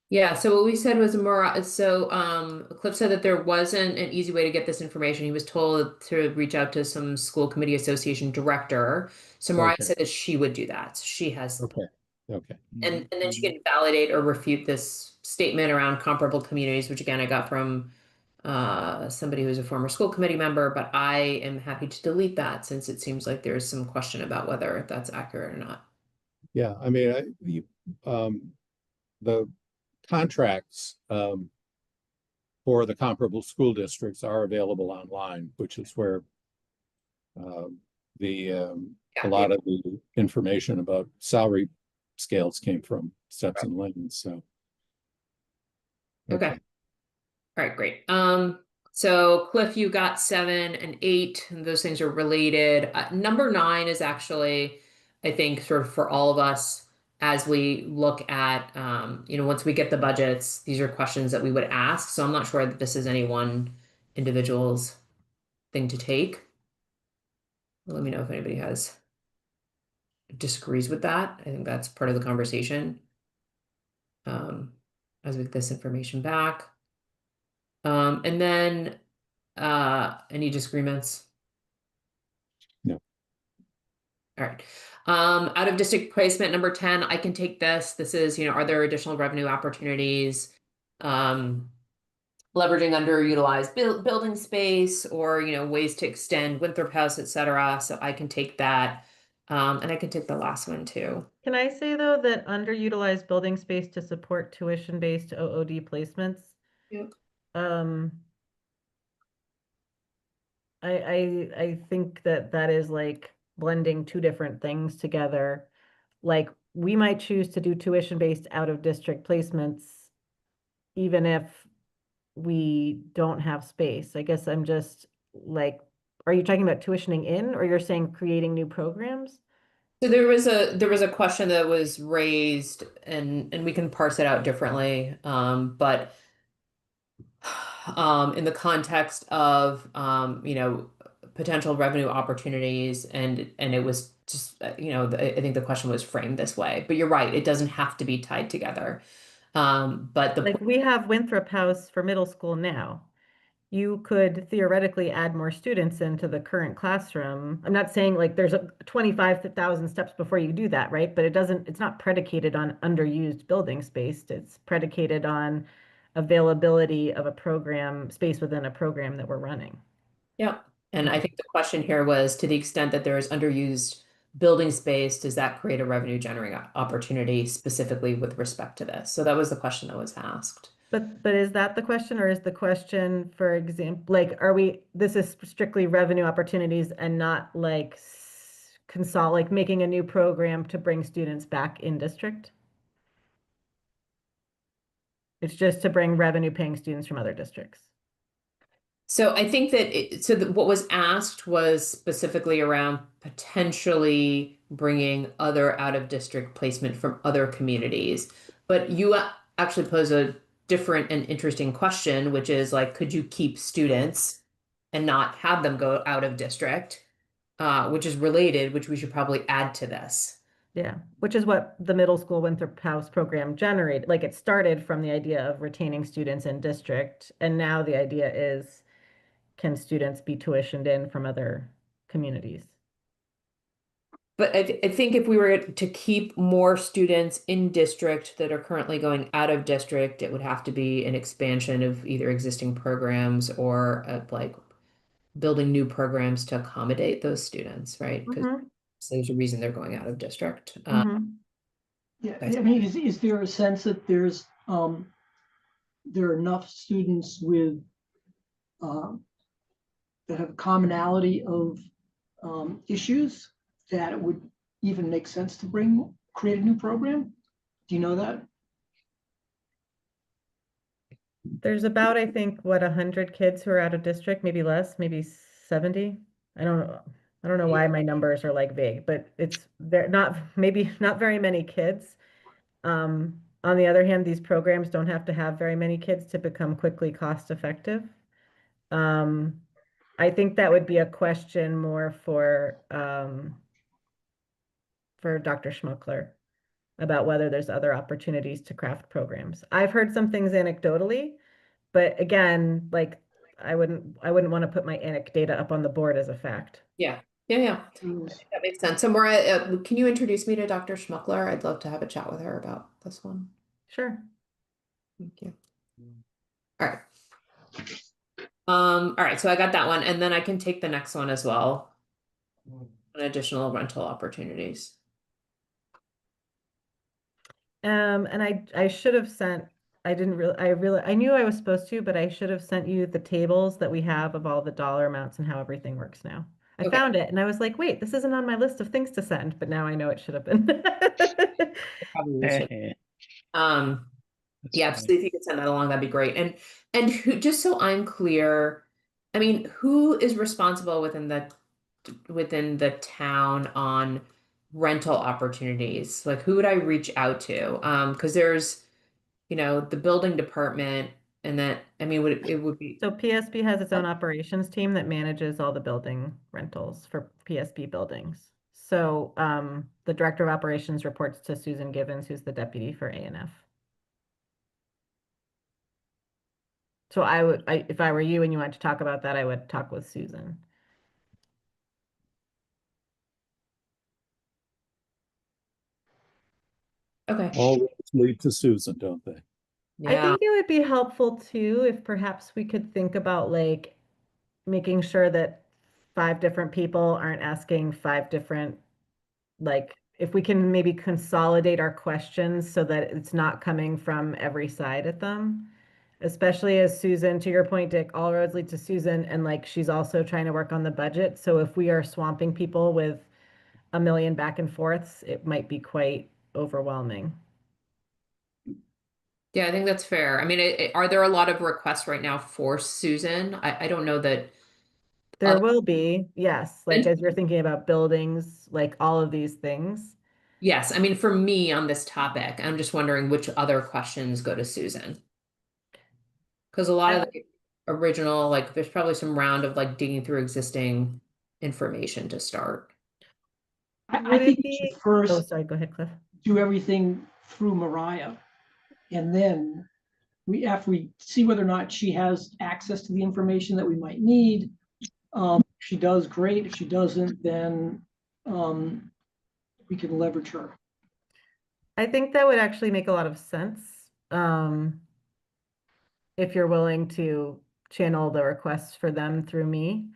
Yeah, so what we said was Cliff said that there wasn't an easy way to get this information. He was told to reach out to some school committee association director. So Mariah said that she would do that. She has Okay. And then she can validate or refute this statement around comparable communities, which again I got from somebody who's a former school committee member, but I am happy to delete that since it seems like there's some question about whether that's accurate or not. Yeah, I mean, the contracts for the comparable school districts are available online, which is where a lot of the information about salary scales came from, steps and lanes. So Okay. All right, great. So Cliff, you got 7 and 8, and those things are related. Number 9 is actually, I think, sort of for all of us as we look at, once we get the budgets, these are questions that we would ask. So I'm not sure that this is any one individual's thing to take. Let me know if anybody disagrees with that. I think that's part of the conversation. As we get this information back. And then any disagreements? No. All right. Out of district placement number 10, I can take this. This is, are there additional revenue opportunities? Leveraging underutilized building space or, ways to extend Winthrop House, et cetera. So I can take that. And I can take the last one too. Can I say though that underutilized building space to support tuition-based OOD placements? Yep. I think that is like blending two different things together. Like we might choose to do tuition-based out-of-district placements even if we don't have space. I guess I'm just like, are you talking about tuitioning in or you're saying creating new programs? So there was a question that was raised and we can parse it out differently. But in the context of potential revenue opportunities and it was just I think the question was framed this way, but you're right, it doesn't have to be tied together. But Like we have Winthrop House for middle school now. You could theoretically add more students into the current classroom. I'm not saying like there's 25,000 steps before you do that, right? But it's not predicated on underused building space. It's predicated on availability of a program, space within a program that we're running. yeah, and I think the question here was to the extent that there is underused building space, does that create a revenue generating opportunity specifically with respect to this? So that was the question that was asked. But is that the question, or is the question, for example, like, this is strictly revenue opportunities and not like like making a new program to bring students back in district? It's just to bring revenue paying students from other districts. So I think that what was asked was specifically around potentially bringing other out of district placement from other communities. But you actually pose a different and interesting question, which is like, could you keep students and not have them go out of district, which is related, which we should probably add to this. Yeah, which is what the middle school Winthrop House program generated. Like it started from the idea of retaining students in district, and now the idea is, can students be tuitioned in from other communities? But I think if we were to keep more students in district that are currently going out of district, it would have to be an expansion of either existing programs or like building new programs to accommodate those students, right? Because there's a reason they're going out of district. Yeah, I mean, is there a sense that there are enough students with that have a commonality of issues that it would even make sense to create a new program? Do you know that? There's about, I think, what, 100 kids who are out of district, maybe less, maybe 70. I don't know. I don't know why my numbers are like vague, but they're not, maybe not very many kids. On the other hand, these programs don't have to have very many kids to become quickly cost effective. I think that would be a question more for Dr. Schmuckler about whether there's other opportunities to craft programs. I've heard some things anecdotally, but again, like I wouldn't want to put my data up on the board as a fact. Yeah. That makes sense. So Maura, can you introduce me to Dr. Schmuckler? I'd love to have a chat with her about this one. Sure. Thank you. All right. All right, so I got that one, and then I can take the next one as well. Additional rental opportunities. And I should have sent I didn't really, I knew I was supposed to, but I should have sent you the tables that we have of all the dollar amounts and how everything works now. I Okay. found it and I was like, wait, this isn't on my list of things to send, but now I know it should have been. Probably should. Um, That's yeah, funny. so if you could send that along, that'd be great. And who, just so I'm clear, I mean, who is responsible within the town on rental opportunities? Like, who would I reach out to? Because there's, the building department, and that, I mean, it would be, So PSB has its own operations team that manages all the building rentals for PSB buildings. So the director of operations reports to Susan Givens, who's the deputy for A&F. So if I were you and you wanted to talk about that, I would talk with Susan. okay. All roads lead to Susan, don't they? I Yeah, think it would be helpful too if perhaps we could think about like making sure that 5 different people aren't asking 5 different, like if we can maybe consolidate our questions so that it's not coming from every side at them. Especially as Susan, to your point, Dick, all roads lead to Susan, and like she's also trying to work on the budget. So if we are swamping people with a million back and forths, it might be quite overwhelming. yeah, I think that's fair. I mean, are there a lot of requests right now for Susan? I don't know that There other. will be, yes, like as you're thinking about buildings, like all of these things. Yes, I mean, for me on this topic, I'm just wondering which other questions go to Susan. Because a lot of the original, like, there's probably some round of like digging through existing information to start. I Would think it we should be, oh, first sorry, go ahead, Cliff. do everything through Mariah. And then after we see whether or not she has access to the information that we might need, if she does, great. If she doesn't, then we can leverage her. I think that would actually make a lot of sense. If you're willing to channel the requests for them through me.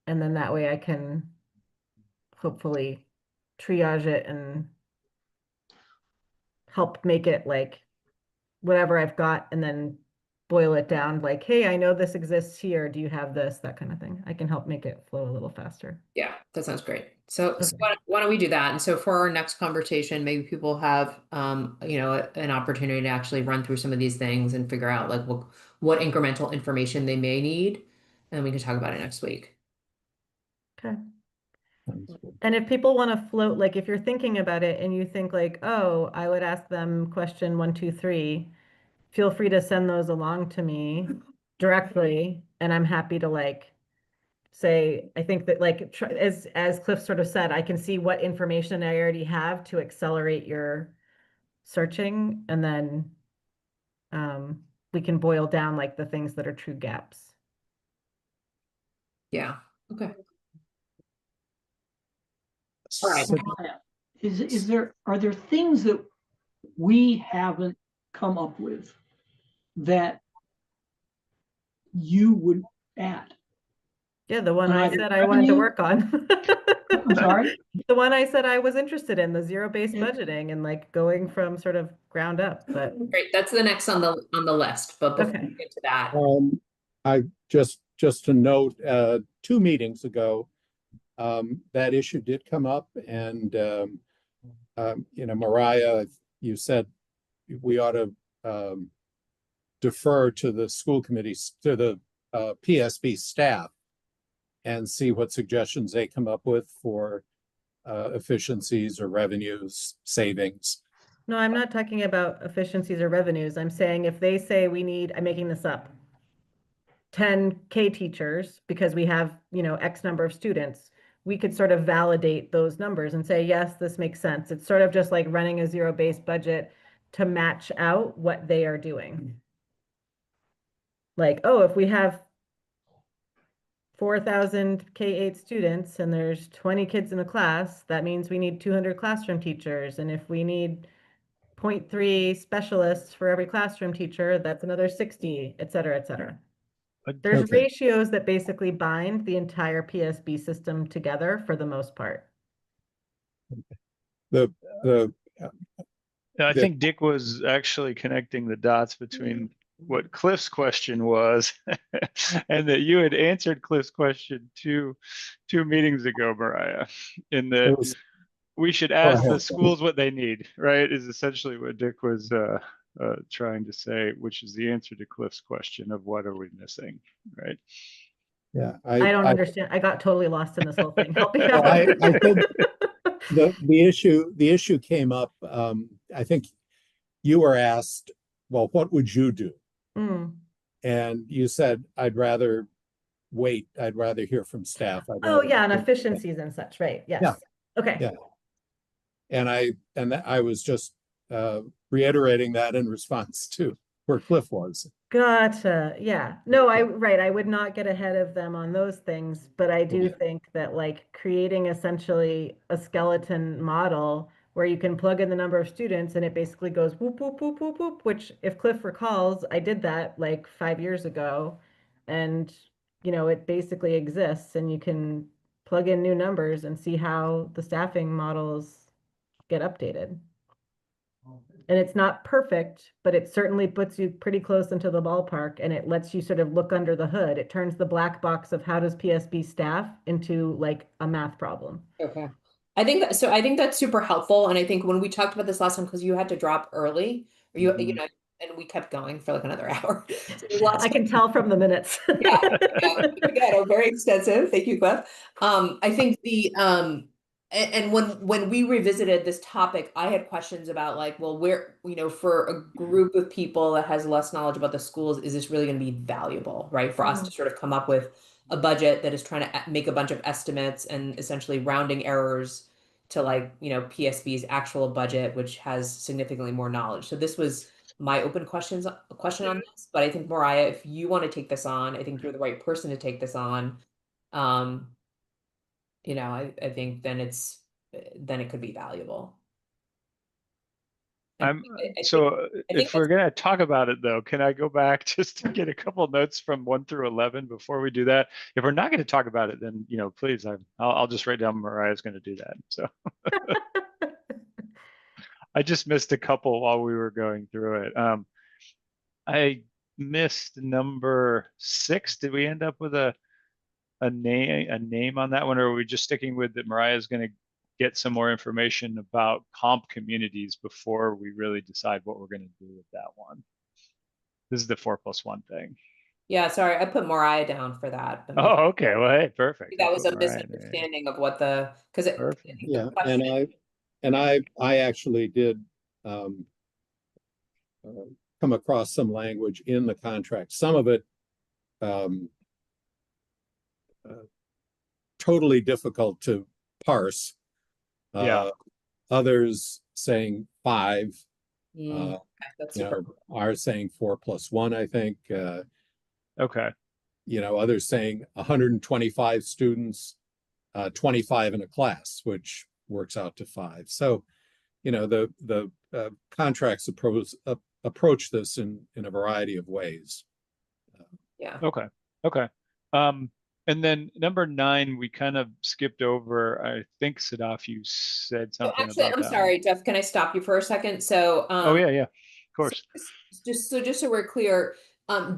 And then that way I can hopefully triage it and help make it like whatever I've got and then boil it down like, hey, I know this exists here. Do you have this? That kind of thing. I can help make it flow a little faster. Yeah, that sounds great. So Okay. why don't we do that? And so for our next conversation, maybe people have, an opportunity to actually run through some of these things and figure out like what incremental information they may need, and we can talk about it next week. Okay. Sounds good. And if people want to float, like if you're thinking about it and you think like, oh, I would ask them question 1, 2, 3, feel free to send those along to me directly. And I'm happy to like say, I think that like, as Cliff sort of said, I can see what information I already have to accelerate your searching. And then we can boil down like the things that are true gaps. Yeah. Okay. All right. So- Are there things that we haven't come up with that you would add? Yeah, the one On I either said I wanted to revenue- work on. I'm sorry? The one I said I was interested in, the zero-based budgeting and like going from sort of ground up, but Great. That's the next on the list. But before okay. we get to that, I just to note, 2 meetings ago, that issue did come up, and Mariah, you said we ought to defer to the school committees, to the PSB staff, and see what suggestions they come up with for efficiencies or revenues, savings. No, I'm not talking about efficiencies or revenues. I'm saying if they say we need, I'm making this up, 10 K teachers because we have, X number of students, we could sort of validate those numbers and say, yes, this makes sense. It's sort of just like running a zero-based budget to match out what they are doing. Like, oh, if we have 4,000 K-8 students and there's 20 kids in the class, that means we need 200 classroom teachers. And if we need 0.3 specialists for every classroom teacher, that's another 60, et cetera, et cetera. There's Okay. ratios that basically bind the entire PSB system together for the most part. The I The- think Dick was actually connecting the dots between what Cliff's question was and that you had answered Cliff's question two meetings ago, Mariah, in that it was- we should Go ask the ahead. schools what they need, right? Is essentially what Dick was trying to say, which is the answer to Cliff's question of what are we missing, right? Yeah, I don't understand. I got totally lost in this whole thing. Help me Well, out. I think the issue came up. I think you were asked, well, what would you do? Mm. And you said, I'd rather wait. I'd rather hear from staff. I'd Oh, rather yeah, and hear- efficiencies and such, right? Yes. Yeah. Okay. Yeah. And I was just reiterating that in response to where Cliff was. Gotcha. Yeah. No, right. I would not get ahead of them on those things, but I do Yeah. think that like creating essentially a skeleton model where you can plug in the number of students and it basically goes whoop, whoop, whoop, whoop, whoop, which if Cliff recalls, I did that like 5 years ago. And, it basically exists and you can plug in new numbers and see how the staffing models get updated. And it's not perfect, but it certainly puts you pretty close into the ballpark and it lets you sort of look under the hood. It turns the black box of how does PSB staff into like a math problem. Okay. I think that, so I think that's super helpful. And I think when we talked about this last time, because you had to drop early, or you Mhm. know, and we kept going for like another hour. So there's lots I can tell from the minutes. yeah, again, very extensive. Thank you, Cliff. I think and when we revisited this topic, I had questions about like, well, where, for a group of people that has less knowledge about the schools, is this really going to be valuable, right? For us to sort of come up with a budget that is trying to make a bunch of estimates and essentially rounding errors to like, PSB's actual budget, which has significantly more knowledge. So this was my open question on this, but I think Mariah, if you want to take this on, I think you're the right person to take this on. I think then it could be valuable. I think If we're gonna talk about it though, can I go back just to get a couple notes from 1 through 11 before we do that? If we're not gonna talk about it, then please, I'll just write down Mariah's gonna do that. So I just missed a couple while we were going through it. I missed number 6. Did we end up with a name on that one, or are we just sticking with that Mariah's going to get some more information about comp communities before we really decide what we're going to do with that one? This is the 4+1 thing. Yeah, sorry, I put Mariah down for that. But Oh, okay. Well, hey, perfect. that was a misunderstanding of what because Yeah, and I actually did come across some language in the contract. Some of it totally difficult to parse. Yeah. Others saying 5. that's super Are saying 4+1, I think. Okay. Others saying 125 students, 25 in a class, which works out to 5. So, the contracts approach this in a variety of ways. Yeah. Okay. Okay. And then number 9, we kind of skipped over. I think Sadaf, you said something Actually, about I'm that sorry, Jeff, can I stop you for a second? So, Oh yeah, of course. just so we're clear,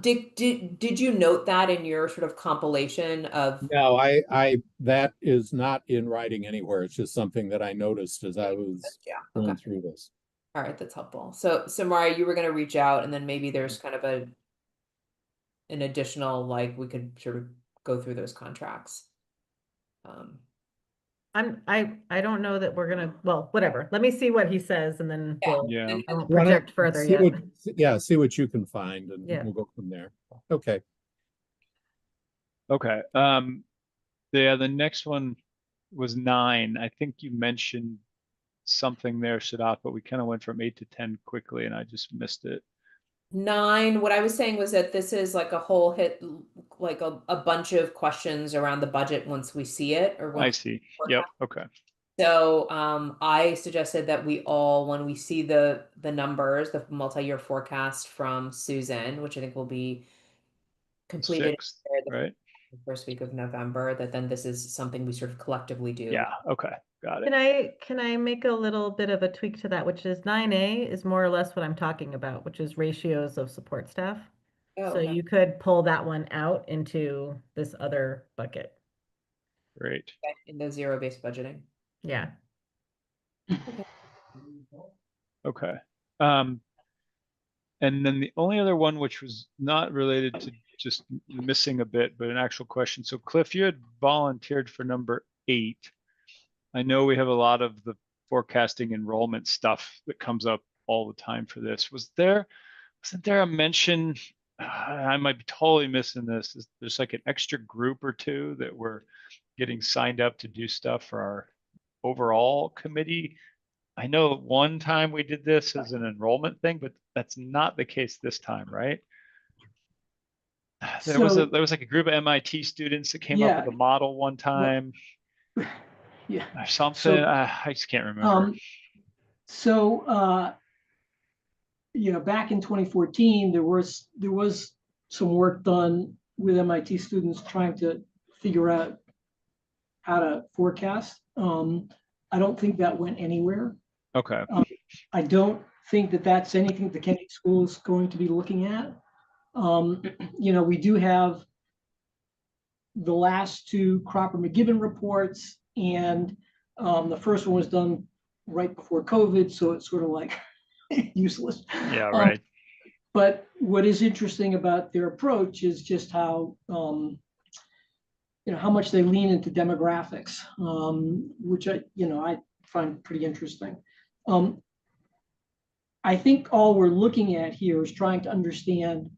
Dick, did you note that in your sort of compilation of? No, that is not in writing anywhere. It's just something that I noticed as I was going through this. All right, that's helpful. So Mariah, you were going to reach out, and then maybe there's kind of an additional, like, we could sort of go through those contracts. I don't know that we're gonna, well, whatever. Let me see what he says and then we'll, Yeah. I won't project further yet. See what you can find and Yeah. we'll go from there. Okay. Okay. The next one was 9. I think you mentioned something there, Sadaf, but we kind of went from 8 to 10 quickly and I just missed it. 9, what I was saying was that this is like a whole hit, like a bunch of questions around the budget once we see it, or I see. Yep. Okay. So I suggested that we all, when we see the numbers, the multi-year forecast from Susan, which I think will be completed 6th, right? the first week of November, that then this is something we sort of collectively do. Yeah. Okay. got Can it. I make a little bit of a tweak to that, which is 9A is more or less what I'm talking about, which is ratios of support staff. Oh, So okay. you could pull that one out into this other bucket. Great. Okay, in the zero-based budgeting. Yeah. Okay. Um, and then the only other one, which was not related to just missing a bit, but an actual question. So Cliff, you had volunteered for number 8. I know we have a lot of the forecasting enrollment stuff that comes up all the time for this. Wasn't there a mention? I might be totally missing this. There's like an extra group or two that were getting signed up to do stuff for our overall committee. I know one time we did this as an enrollment thing, but that's not the case this time, right? There was So, like a group of MIT students that came up yeah, with a model one well, time yeah. or something. So, I just can't remember. so, back in 2014, there was some work done with MIT students trying to figure out how to forecast. I don't think that went anywhere. Okay. I don't think that that's anything the Kennedy School is going to be looking at. We do have the last 2 Cropper-McGibbon reports, and the first one was done right before COVID, so it's sort of like useless. Yeah, right. But what is interesting about their approach is just how how much they lean into demographics, which I find pretty interesting. I think all we're looking at here is trying to understand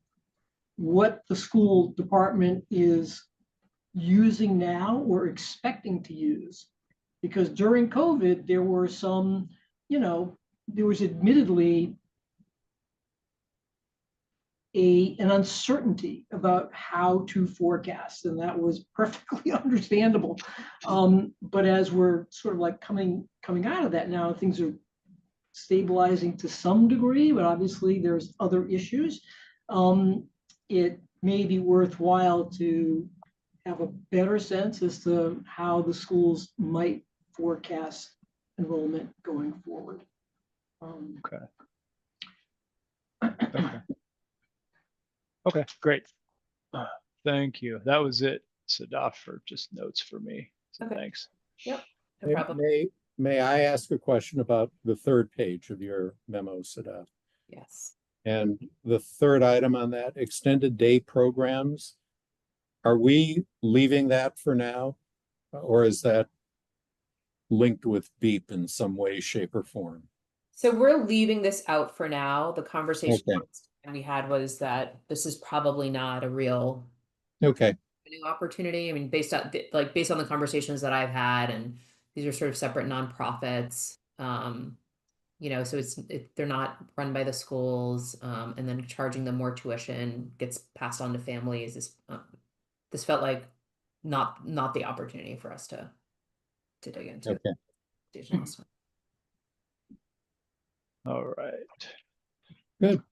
what the school department is using now or expecting to use. Because during COVID, there were some, there was admittedly an uncertainty about how to forecast, and that was perfectly understandable. But as we're sort of like coming out of that now, things are stabilizing to some degree, but obviously there's other issues. It may be worthwhile to have a better sense as to how the schools might forecast enrollment going forward. Okay. Okay, great. Thank you. That was it, Sadaf, for just notes for me. So Okay. thanks. Yep, no problem. May I ask a question about the 3rd page of your memo, Sadaf? Yes. And the 3rd item on that, extended day programs, are we leaving that for now? Or is that linked with BEEP in some way, shape, or form? So we're leaving this out for now. The conversation Okay. we had was that this is probably not a real Okay. new opportunity. I mean, based on the conversations that I've had, and these are sort of separate nonprofits. So they're not run by the schools, and then charging them more tuition gets passed on to families. This felt like not the opportunity for us to dig into. Okay. All right. Good.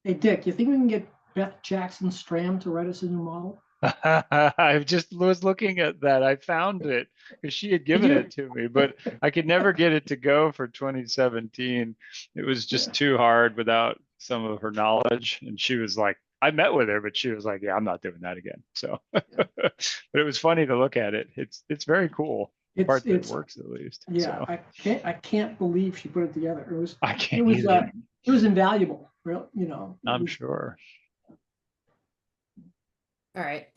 Hey, Dick, you think we can get Beth Jackson Stram to write us a new model? I just was looking at that. I found it because she had given it to me, but I could never get it to go for 2017. It was just too hard without some of her knowledge. And she was like, I met with her, but she was like, yeah, I'm not doing that again. So, but it was funny to look at it. It's very cool. The part that works at least. Yeah, so. I can't believe she put it together. I can't either. It was invaluable, I'm sure. All right.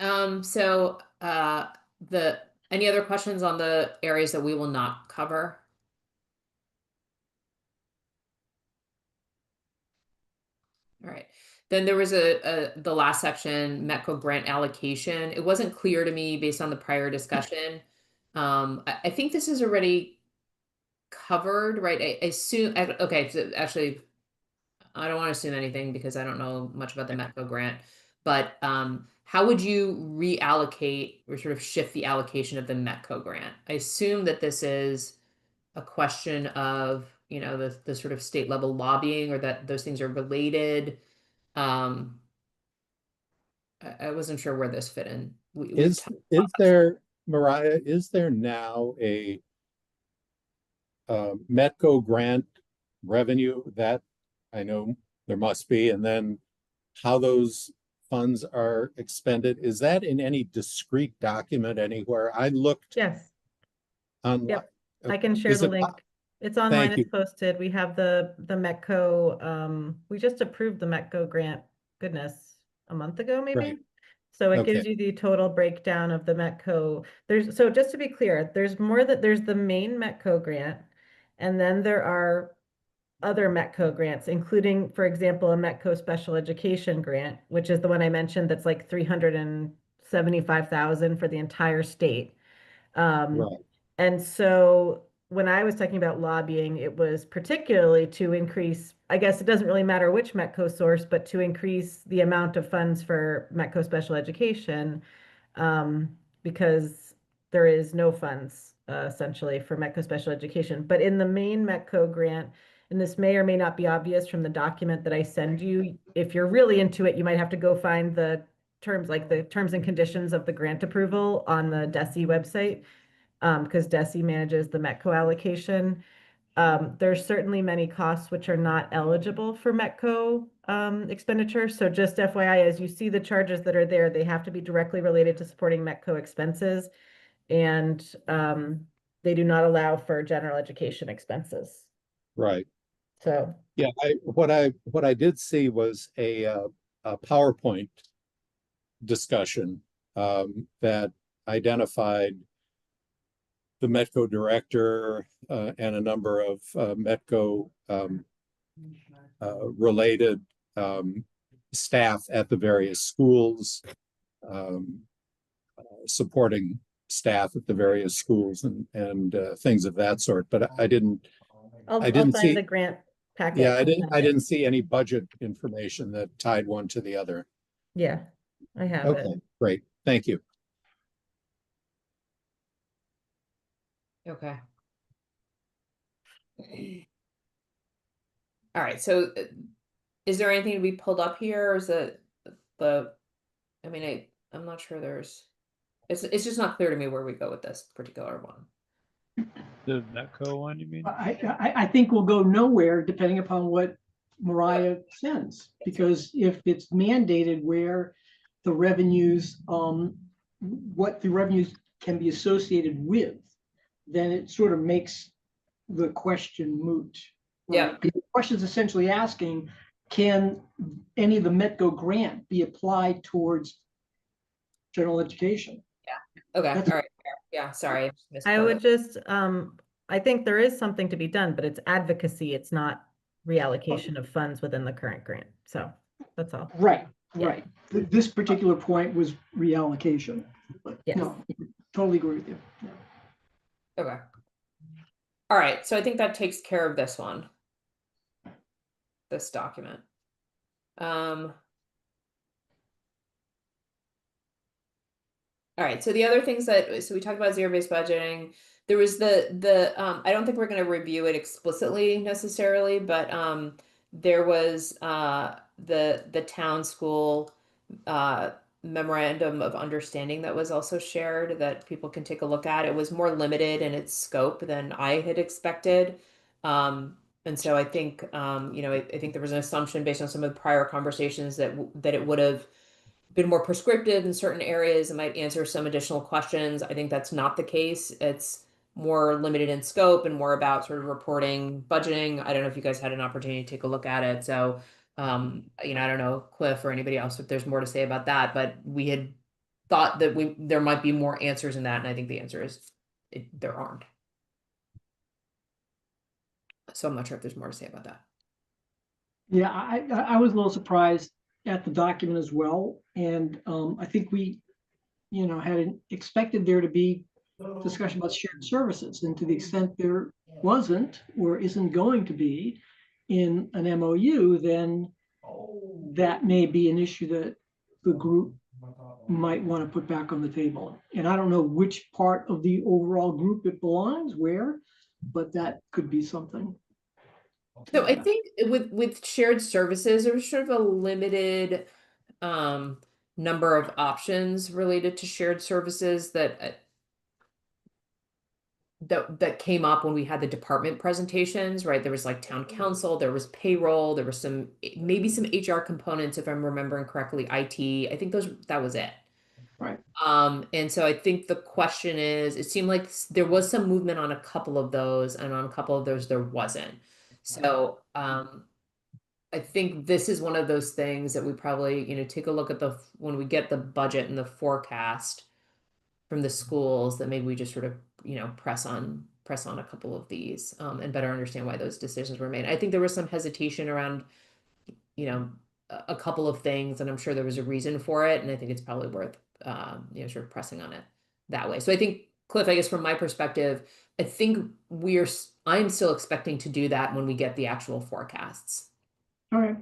So any other questions on the areas that we will not cover? All right. Then there was the last section, METCO grant allocation. It wasn't clear to me based on the prior discussion. I think this is already covered, right? I assume, okay, so actually, I don't want to assume anything because I don't know much about the METCO grant, but how would you reallocate or sort of shift the allocation of the METCO grant? I assume that this is a question of, the sort of state level lobbying, or that those things are related. I wasn't sure where this fit in. Is there, Mariah, is there now a Metco grant revenue, that I know there must be, and then how those funds are expended, is that in any discrete document anywhere? I looked Yes, on. Yep. I can share Is the it- link. It's online, Thank it's you. posted. We have the Metco, we just approved the Metco grant, goodness, a month ago, Right. maybe? So it gives Okay. you the total breakdown of the Metco. So just to be clear, there's the main Metco grant, and then there are other Metco grants, including, for example, a Metco special education grant, which is the one I mentioned that's like 375,000 for the entire state. Right. And so when I was talking about lobbying, it was particularly to increase, I guess it doesn't really matter which Metco source, but to increase the amount of funds for Metco special education, because there is no funds essentially for Metco special education. But in the main Metco grant, and this may or may not be obvious from the document that I send you, if you're really into it, you might have to go find the terms, like the terms and conditions of the grant approval on the DESI website, because DESI manages the Metco allocation. There's certainly many costs which are not eligible for Metco expenditure. So just FYI, as you see the charges that are there, they have to be directly related to supporting Metco expenses. And they do not allow for general education expenses. Right. So Yeah, what I did see was a PowerPoint discussion that identified the Metco director and a number of Metco related staff at the various schools, supporting staff at the various schools and things of that sort. But I didn't I'll find find the grant packet. Yeah, and send I it. didn't see any budget information that tied one to the other. Yeah, I have it. Okay, great. Thank you. Okay. All right, so is there anything to be pulled up here, or is it I mean, I'm not sure it's just not clear to me where we go with this particular one. The Metco one, you mean? I think we'll go nowhere depending upon what Mariah sends, because if it's mandated where the revenues, what the revenues can be associated with, then it sort of makes the question moot. Yeah. The question's essentially asking, can any of the Metco grant be applied towards general education? Okay, That's- all right, yeah, sorry. missed I part would of just, I think there is something to be done, but it's advocacy. It's not reallocation of funds within the current grant. So that's all. Right, Yeah. right. This particular point was reallocation. But Yes. no, totally agree with you. Yeah. Okay. All right, so I think that takes care of this one. This document. All right, so the other things so we talked about zero-based budgeting. There was I don't think we're going to review it explicitly necessarily, but there was the town school memorandum of understanding that was also shared that people can take a look at. It was more limited in its scope than I had expected. And so I think I think there was an assumption based on some of the prior conversations that it would have been more prescriptive in certain areas and might answer some additional questions. I think that's not the case. It's more limited in scope and more about sort of reporting, budgeting. I don't know if you guys had an opportunity to take a look at it. So, I don't know, Cliff or anybody else, if there's more to say about that, but we had thought that there might be more answers in that. And I think the answer is there aren't. So I'm not sure if there's more to say about that. Yeah, I was a little surprised at the document as well. And I think we, had expected there to be discussion about shared services. And to the extent there wasn't or isn't going to be in an MOU, then that may be an issue that the group might want to put back on the table. And I don't know which part of the overall group it belongs, where, but that could be something. So I think with shared services, there's sort of a limited number of options related to shared services that that came up when we had the department presentations, right? There was like town council, there was payroll, there was some, maybe some HR components, if I'm remembering correctly, IT. I think that was it. Right. And so I think the question is, it seemed like there was some movement on a couple of those, and on a couple of those there wasn't. So, I think this is one of those things that we probably, take a look at when we get the budget and the forecast from the schools, that maybe we just sort of, press on a couple of these, and better understand why those decisions were made. I think there was some hesitation around, a couple of things, and I'm sure there was a reason for it, and I think it's probably worth, sort of pressing on it that way. So I think, Cliff, I guess from my perspective, I think I'm still expecting to do that when we get the actual forecasts. All right.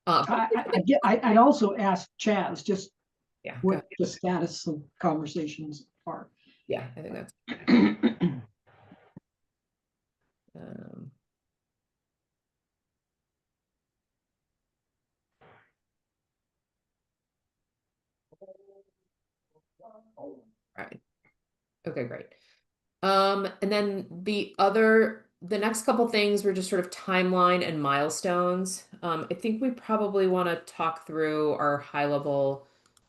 I'd also ask Chaz just Yeah, go what ahead. the status of conversations are. Yeah, I think that's, um, right. Okay, great. And then the next couple things were just sort of timeline and milestones. I think we probably want to talk through our high level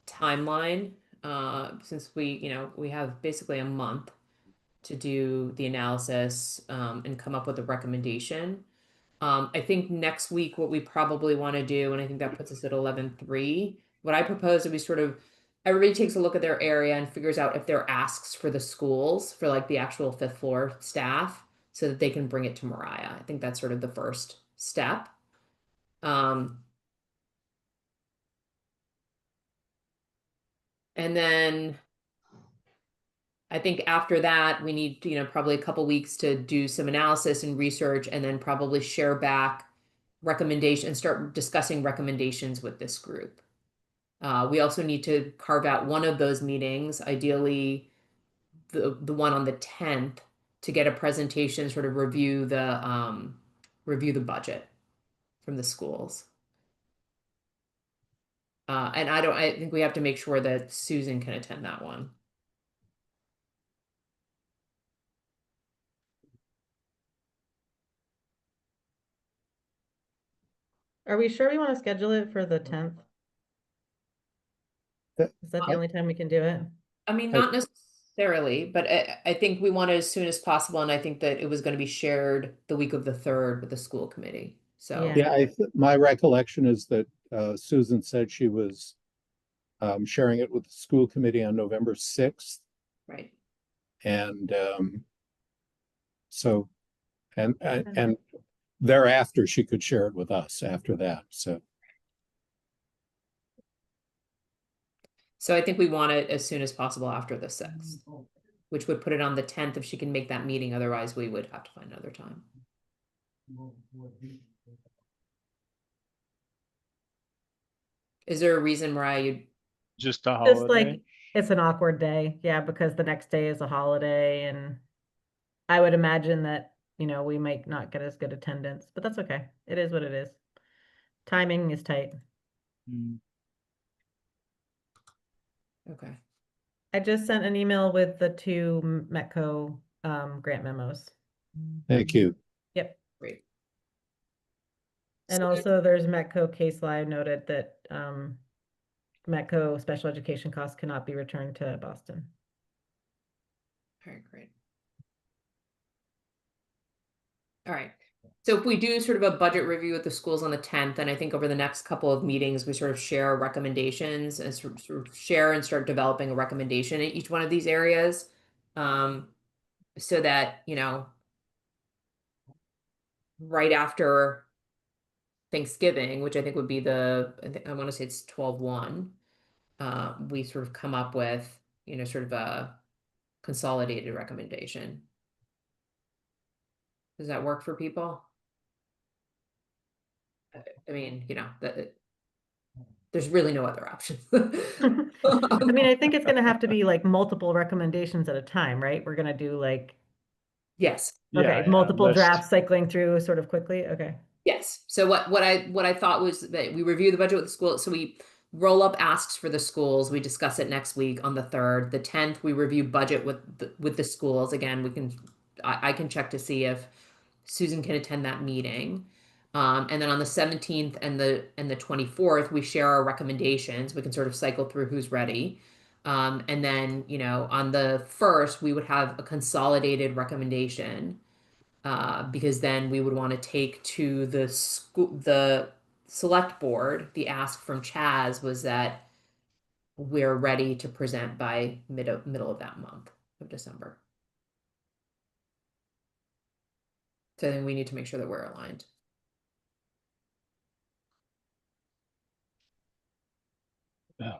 timeline, since we have basically a month to do the analysis, and come up with a recommendation. I think next week what we probably want to do, and I think that puts us at 11:03. What I propose is we sort of everybody takes a look at their area and figures out if there are asks for the schools for like the actual fifth floor staff, so that they can bring it to Mariah. I think that's sort of the first step. And then I think after that, we need, probably a couple weeks to do some analysis and research, and then probably share back recommendations, start discussing recommendations with this group. We also need to carve out one of those meetings, ideally the one on the 10th, to get a presentation, sort of review the budget from the schools. And I think we have to make sure that Susan can attend that one. Are we sure we want to schedule it for the 10th? That- Is that the only time we can do it? I mean, I- not necessarily, but I think we want it as soon as possible, and I think that it was going to be shared the week of the 3rd with the school committee. So, Yeah. Yeah, my recollection is that Susan said she was sharing it with the school committee on November 6th. right. And so, and thereafter, she could share it with us after that. So, So I think we want it as soon as possible after the 6th, which would put it on the 10th if she can make that meeting. Otherwise, we would have to find another time. Is there a reason, Mariah, you Just a Just holiday. like, it's an awkward day, yeah, because the next day is a holiday, and I would imagine that, we might not get as good attendance, but that's okay. It is what it is. Timing is tight. Mm. okay? I just sent an email with the 2 Metco grant memos. thank you. Yep. Great. And So- also there's Metco case law noted that Metco special education costs cannot be returned to Boston. All right, great. All right. So if we do sort of a budget review with the schools on the 10th, and I think over the next couple of meetings, we sort of share recommendations and sort of share and start developing a recommendation in each one of these areas. So that, right after Thanksgiving, which I think would be I want to say it's 12/1, we sort of come up with, sort of a consolidated recommendation. Does that work for people? I mean, there's really no other option. I mean, I think it's gonna have to be like multiple recommendations at a time, right? We're gonna do like, Yes, okay, Yeah, multiple list. drafts cycling through sort of quickly, okay. yes. So what I thought was that we review the budget with the school. So we roll up asks for the schools. We discuss it next week on the 3rd. The 10th, we review budget with the schools. Again, I can check to see if Susan can attend that meeting. And then on the 17th and the 24th, we share our recommendations. We can sort of cycle through who's ready. And then, on the 1st, we would have a consolidated recommendation, because then we would want to take to the select board. The ask from Chaz was that we're ready to present by middle of that month of December. So then we need to make sure that we're aligned.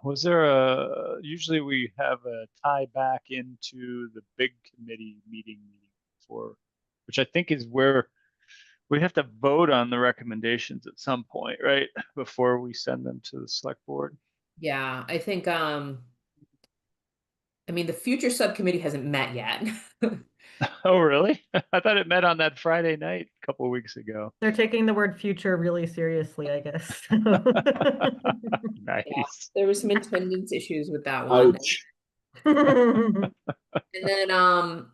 Was there usually we have a tie back into the big committee meeting for, which I think is where we have to vote on the recommendations at some point, right? Before we send them to the select board. Yeah, I think, I mean, the future subcommittee hasn't met yet. Oh, really? I thought it met on that Friday night a couple of weeks ago. They're taking the word future really seriously, I guess. Nice. There was some attendance issues with that one. Ouch. And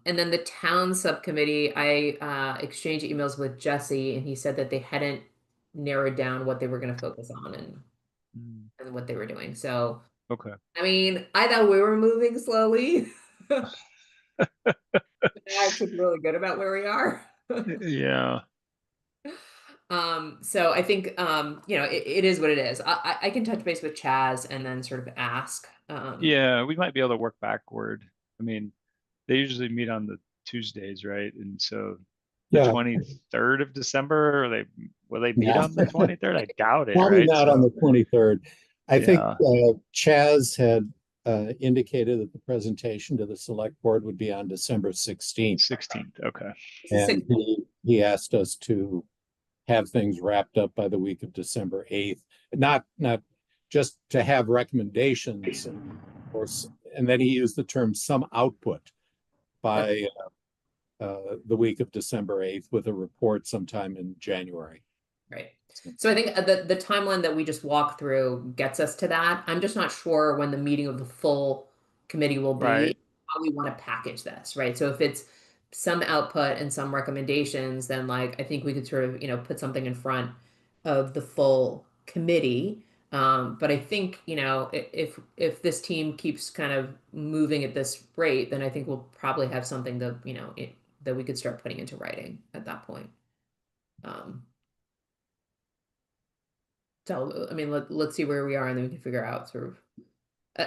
then the town subcommittee, I exchanged emails with Jesse, and he said that they hadn't narrowed down what they were going to focus on and what they were doing. So, Okay. I mean, I thought we were moving slowly. I feel really good about where we are. Yeah. So I think, it is what it is. I can touch base with Chaz and then sort of ask. Yeah, we might be able to work backward. I mean, they usually meet on the Tuesdays, right? And so the Yeah. 23rd of December, will they meet Yeah. on the 23rd? I doubt it, Probably right? not on the 23rd. I think Yeah. Chaz had indicated that the presentation to the select board would be on December 16th. 16th. Okay. And he asked us to have things wrapped up by the week of December 8th. Not just to have recommendations, and then he used the term some output by the week of December 8th with a report sometime in January. Right. So I think the timeline that we just walked through gets us to that. I'm just not sure when the meeting of the full committee will be, Right. how we want to package this, right? So if it's some output and some recommendations, then I think we could sort of, put something in front of the full committee. But I think, if this team keeps kind of moving at this rate, then I think we'll probably have something that, that we could start putting into writing at that point. So, I mean, let's see where we are, and then we can figure out sort of.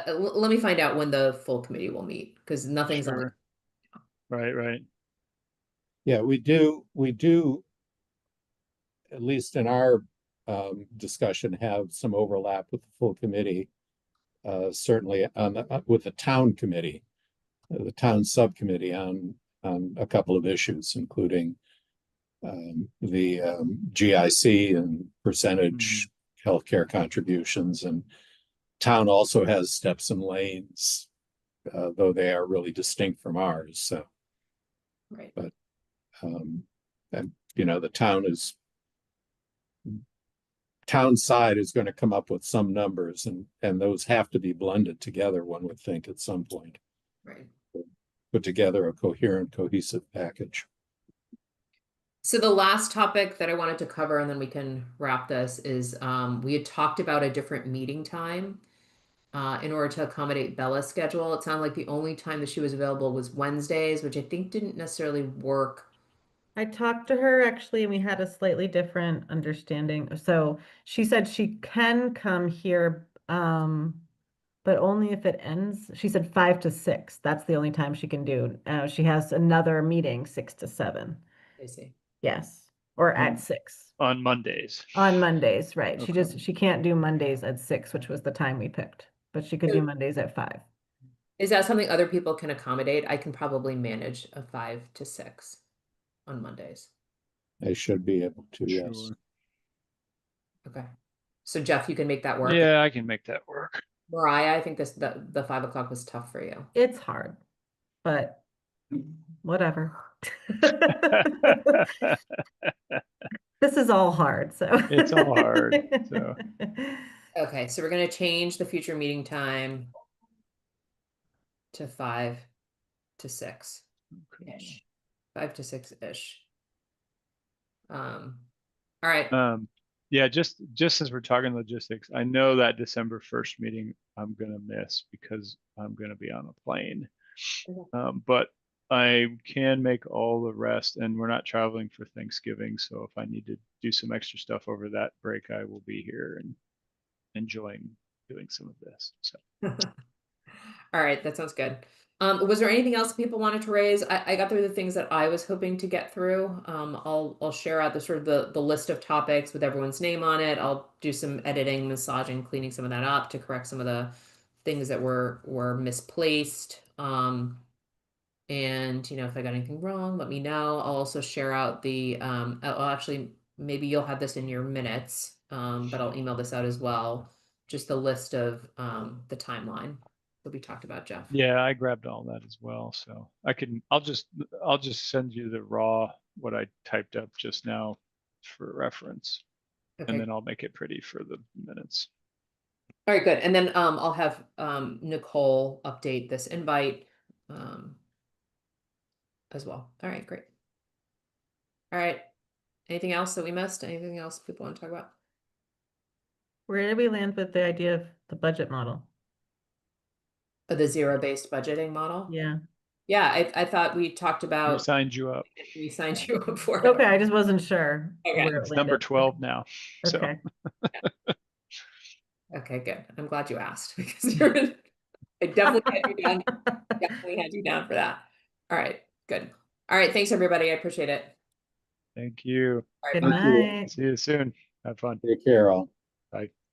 Let me find out when the full committee will meet, because nothing's on. Sure. Right. Yeah, we do, at least in our discussion, have some overlap with the full committee. Certainly with the town committee, the town subcommittee on a couple of issues, including the GIC and percentage healthcare contributions. And town also has steps and lanes, though they are really distinct from ours. So, Right. But and the town side is going to come up with some numbers, and those have to be blended together, one would think, at some point. Right. Put together a coherent, cohesive package. So the last topic that I wanted to cover, and then we can wrap this, is we had talked about a different meeting time in order to accommodate Bella's schedule. It sounded like the only time that she was available was Wednesdays, which I think didn't necessarily work. I talked to her actually, and we had a slightly different understanding. So she said she can come here, but only if it ends. She said 5 to 6. That's the only time she can do. She has another meeting 6 to 7. I see. Yes, or at 6 On Mondays. on Mondays, right? Okay. She can't do Mondays at 6, which was the time we picked, but she could do Mondays at 5. Is that something other people can accommodate? I can probably manage a 5 to 6 on Mondays. I should be able to, yes. Sure. Okay. So Jeff, you can make that work. Yeah, I can make that work. Mariah, I think the 5 o'clock was tough for you. It's hard, but whatever. This is all hard, so. It's all hard, so. Okay, so we're gonna change the future meeting time to 5 to 6 Okay. ish. 5 to 6 ish. All right. Yeah, just since we're talking logistics, I know that December 1st meeting I'm gonna miss because I'm gonna be on a plane. Okay. But I can make all the rest, and we're not traveling for Thanksgiving, so if I need to do some extra stuff over that break, I will be here and enjoying doing some of this. So All right, that sounds good. Was there anything else people wanted to raise? I got through the things that I was hoping to get through. I'll share out the sort of the list of topics with everyone's name on it. I'll do some editing, massaging, cleaning some of that up to correct some of the things that were misplaced. And if I got anything wrong, let me know. I'll also share out the actually maybe you'll have this in your minutes, but I'll email this out as well. Just the list of the timeline that we talked about, Jeff. yeah, I grabbed all that as well. So I'll just send you the raw what I typed up just now for reference, Okay. and then I'll make it pretty for the minutes. All right, good. And then I'll have Nicole update this invite as well. All right, great. All right. Anything else that we missed? Anything else people want to talk about? Where did we land with the idea of the budget model? The zero-based budgeting model? Yeah. Yeah, I thought we talked We about signed you up. we signed you up for it. Okay, I just wasn't sure Okay. where it It's number landed. 12 now. So Okay. Okay, good. I'm glad you asked because you're I definitely had you down. Definitely had you down for that. All right, good. All right, thanks everybody. I appreciate it. thank you. All right, Good bye. night. See you soon. Have fun. Take care all.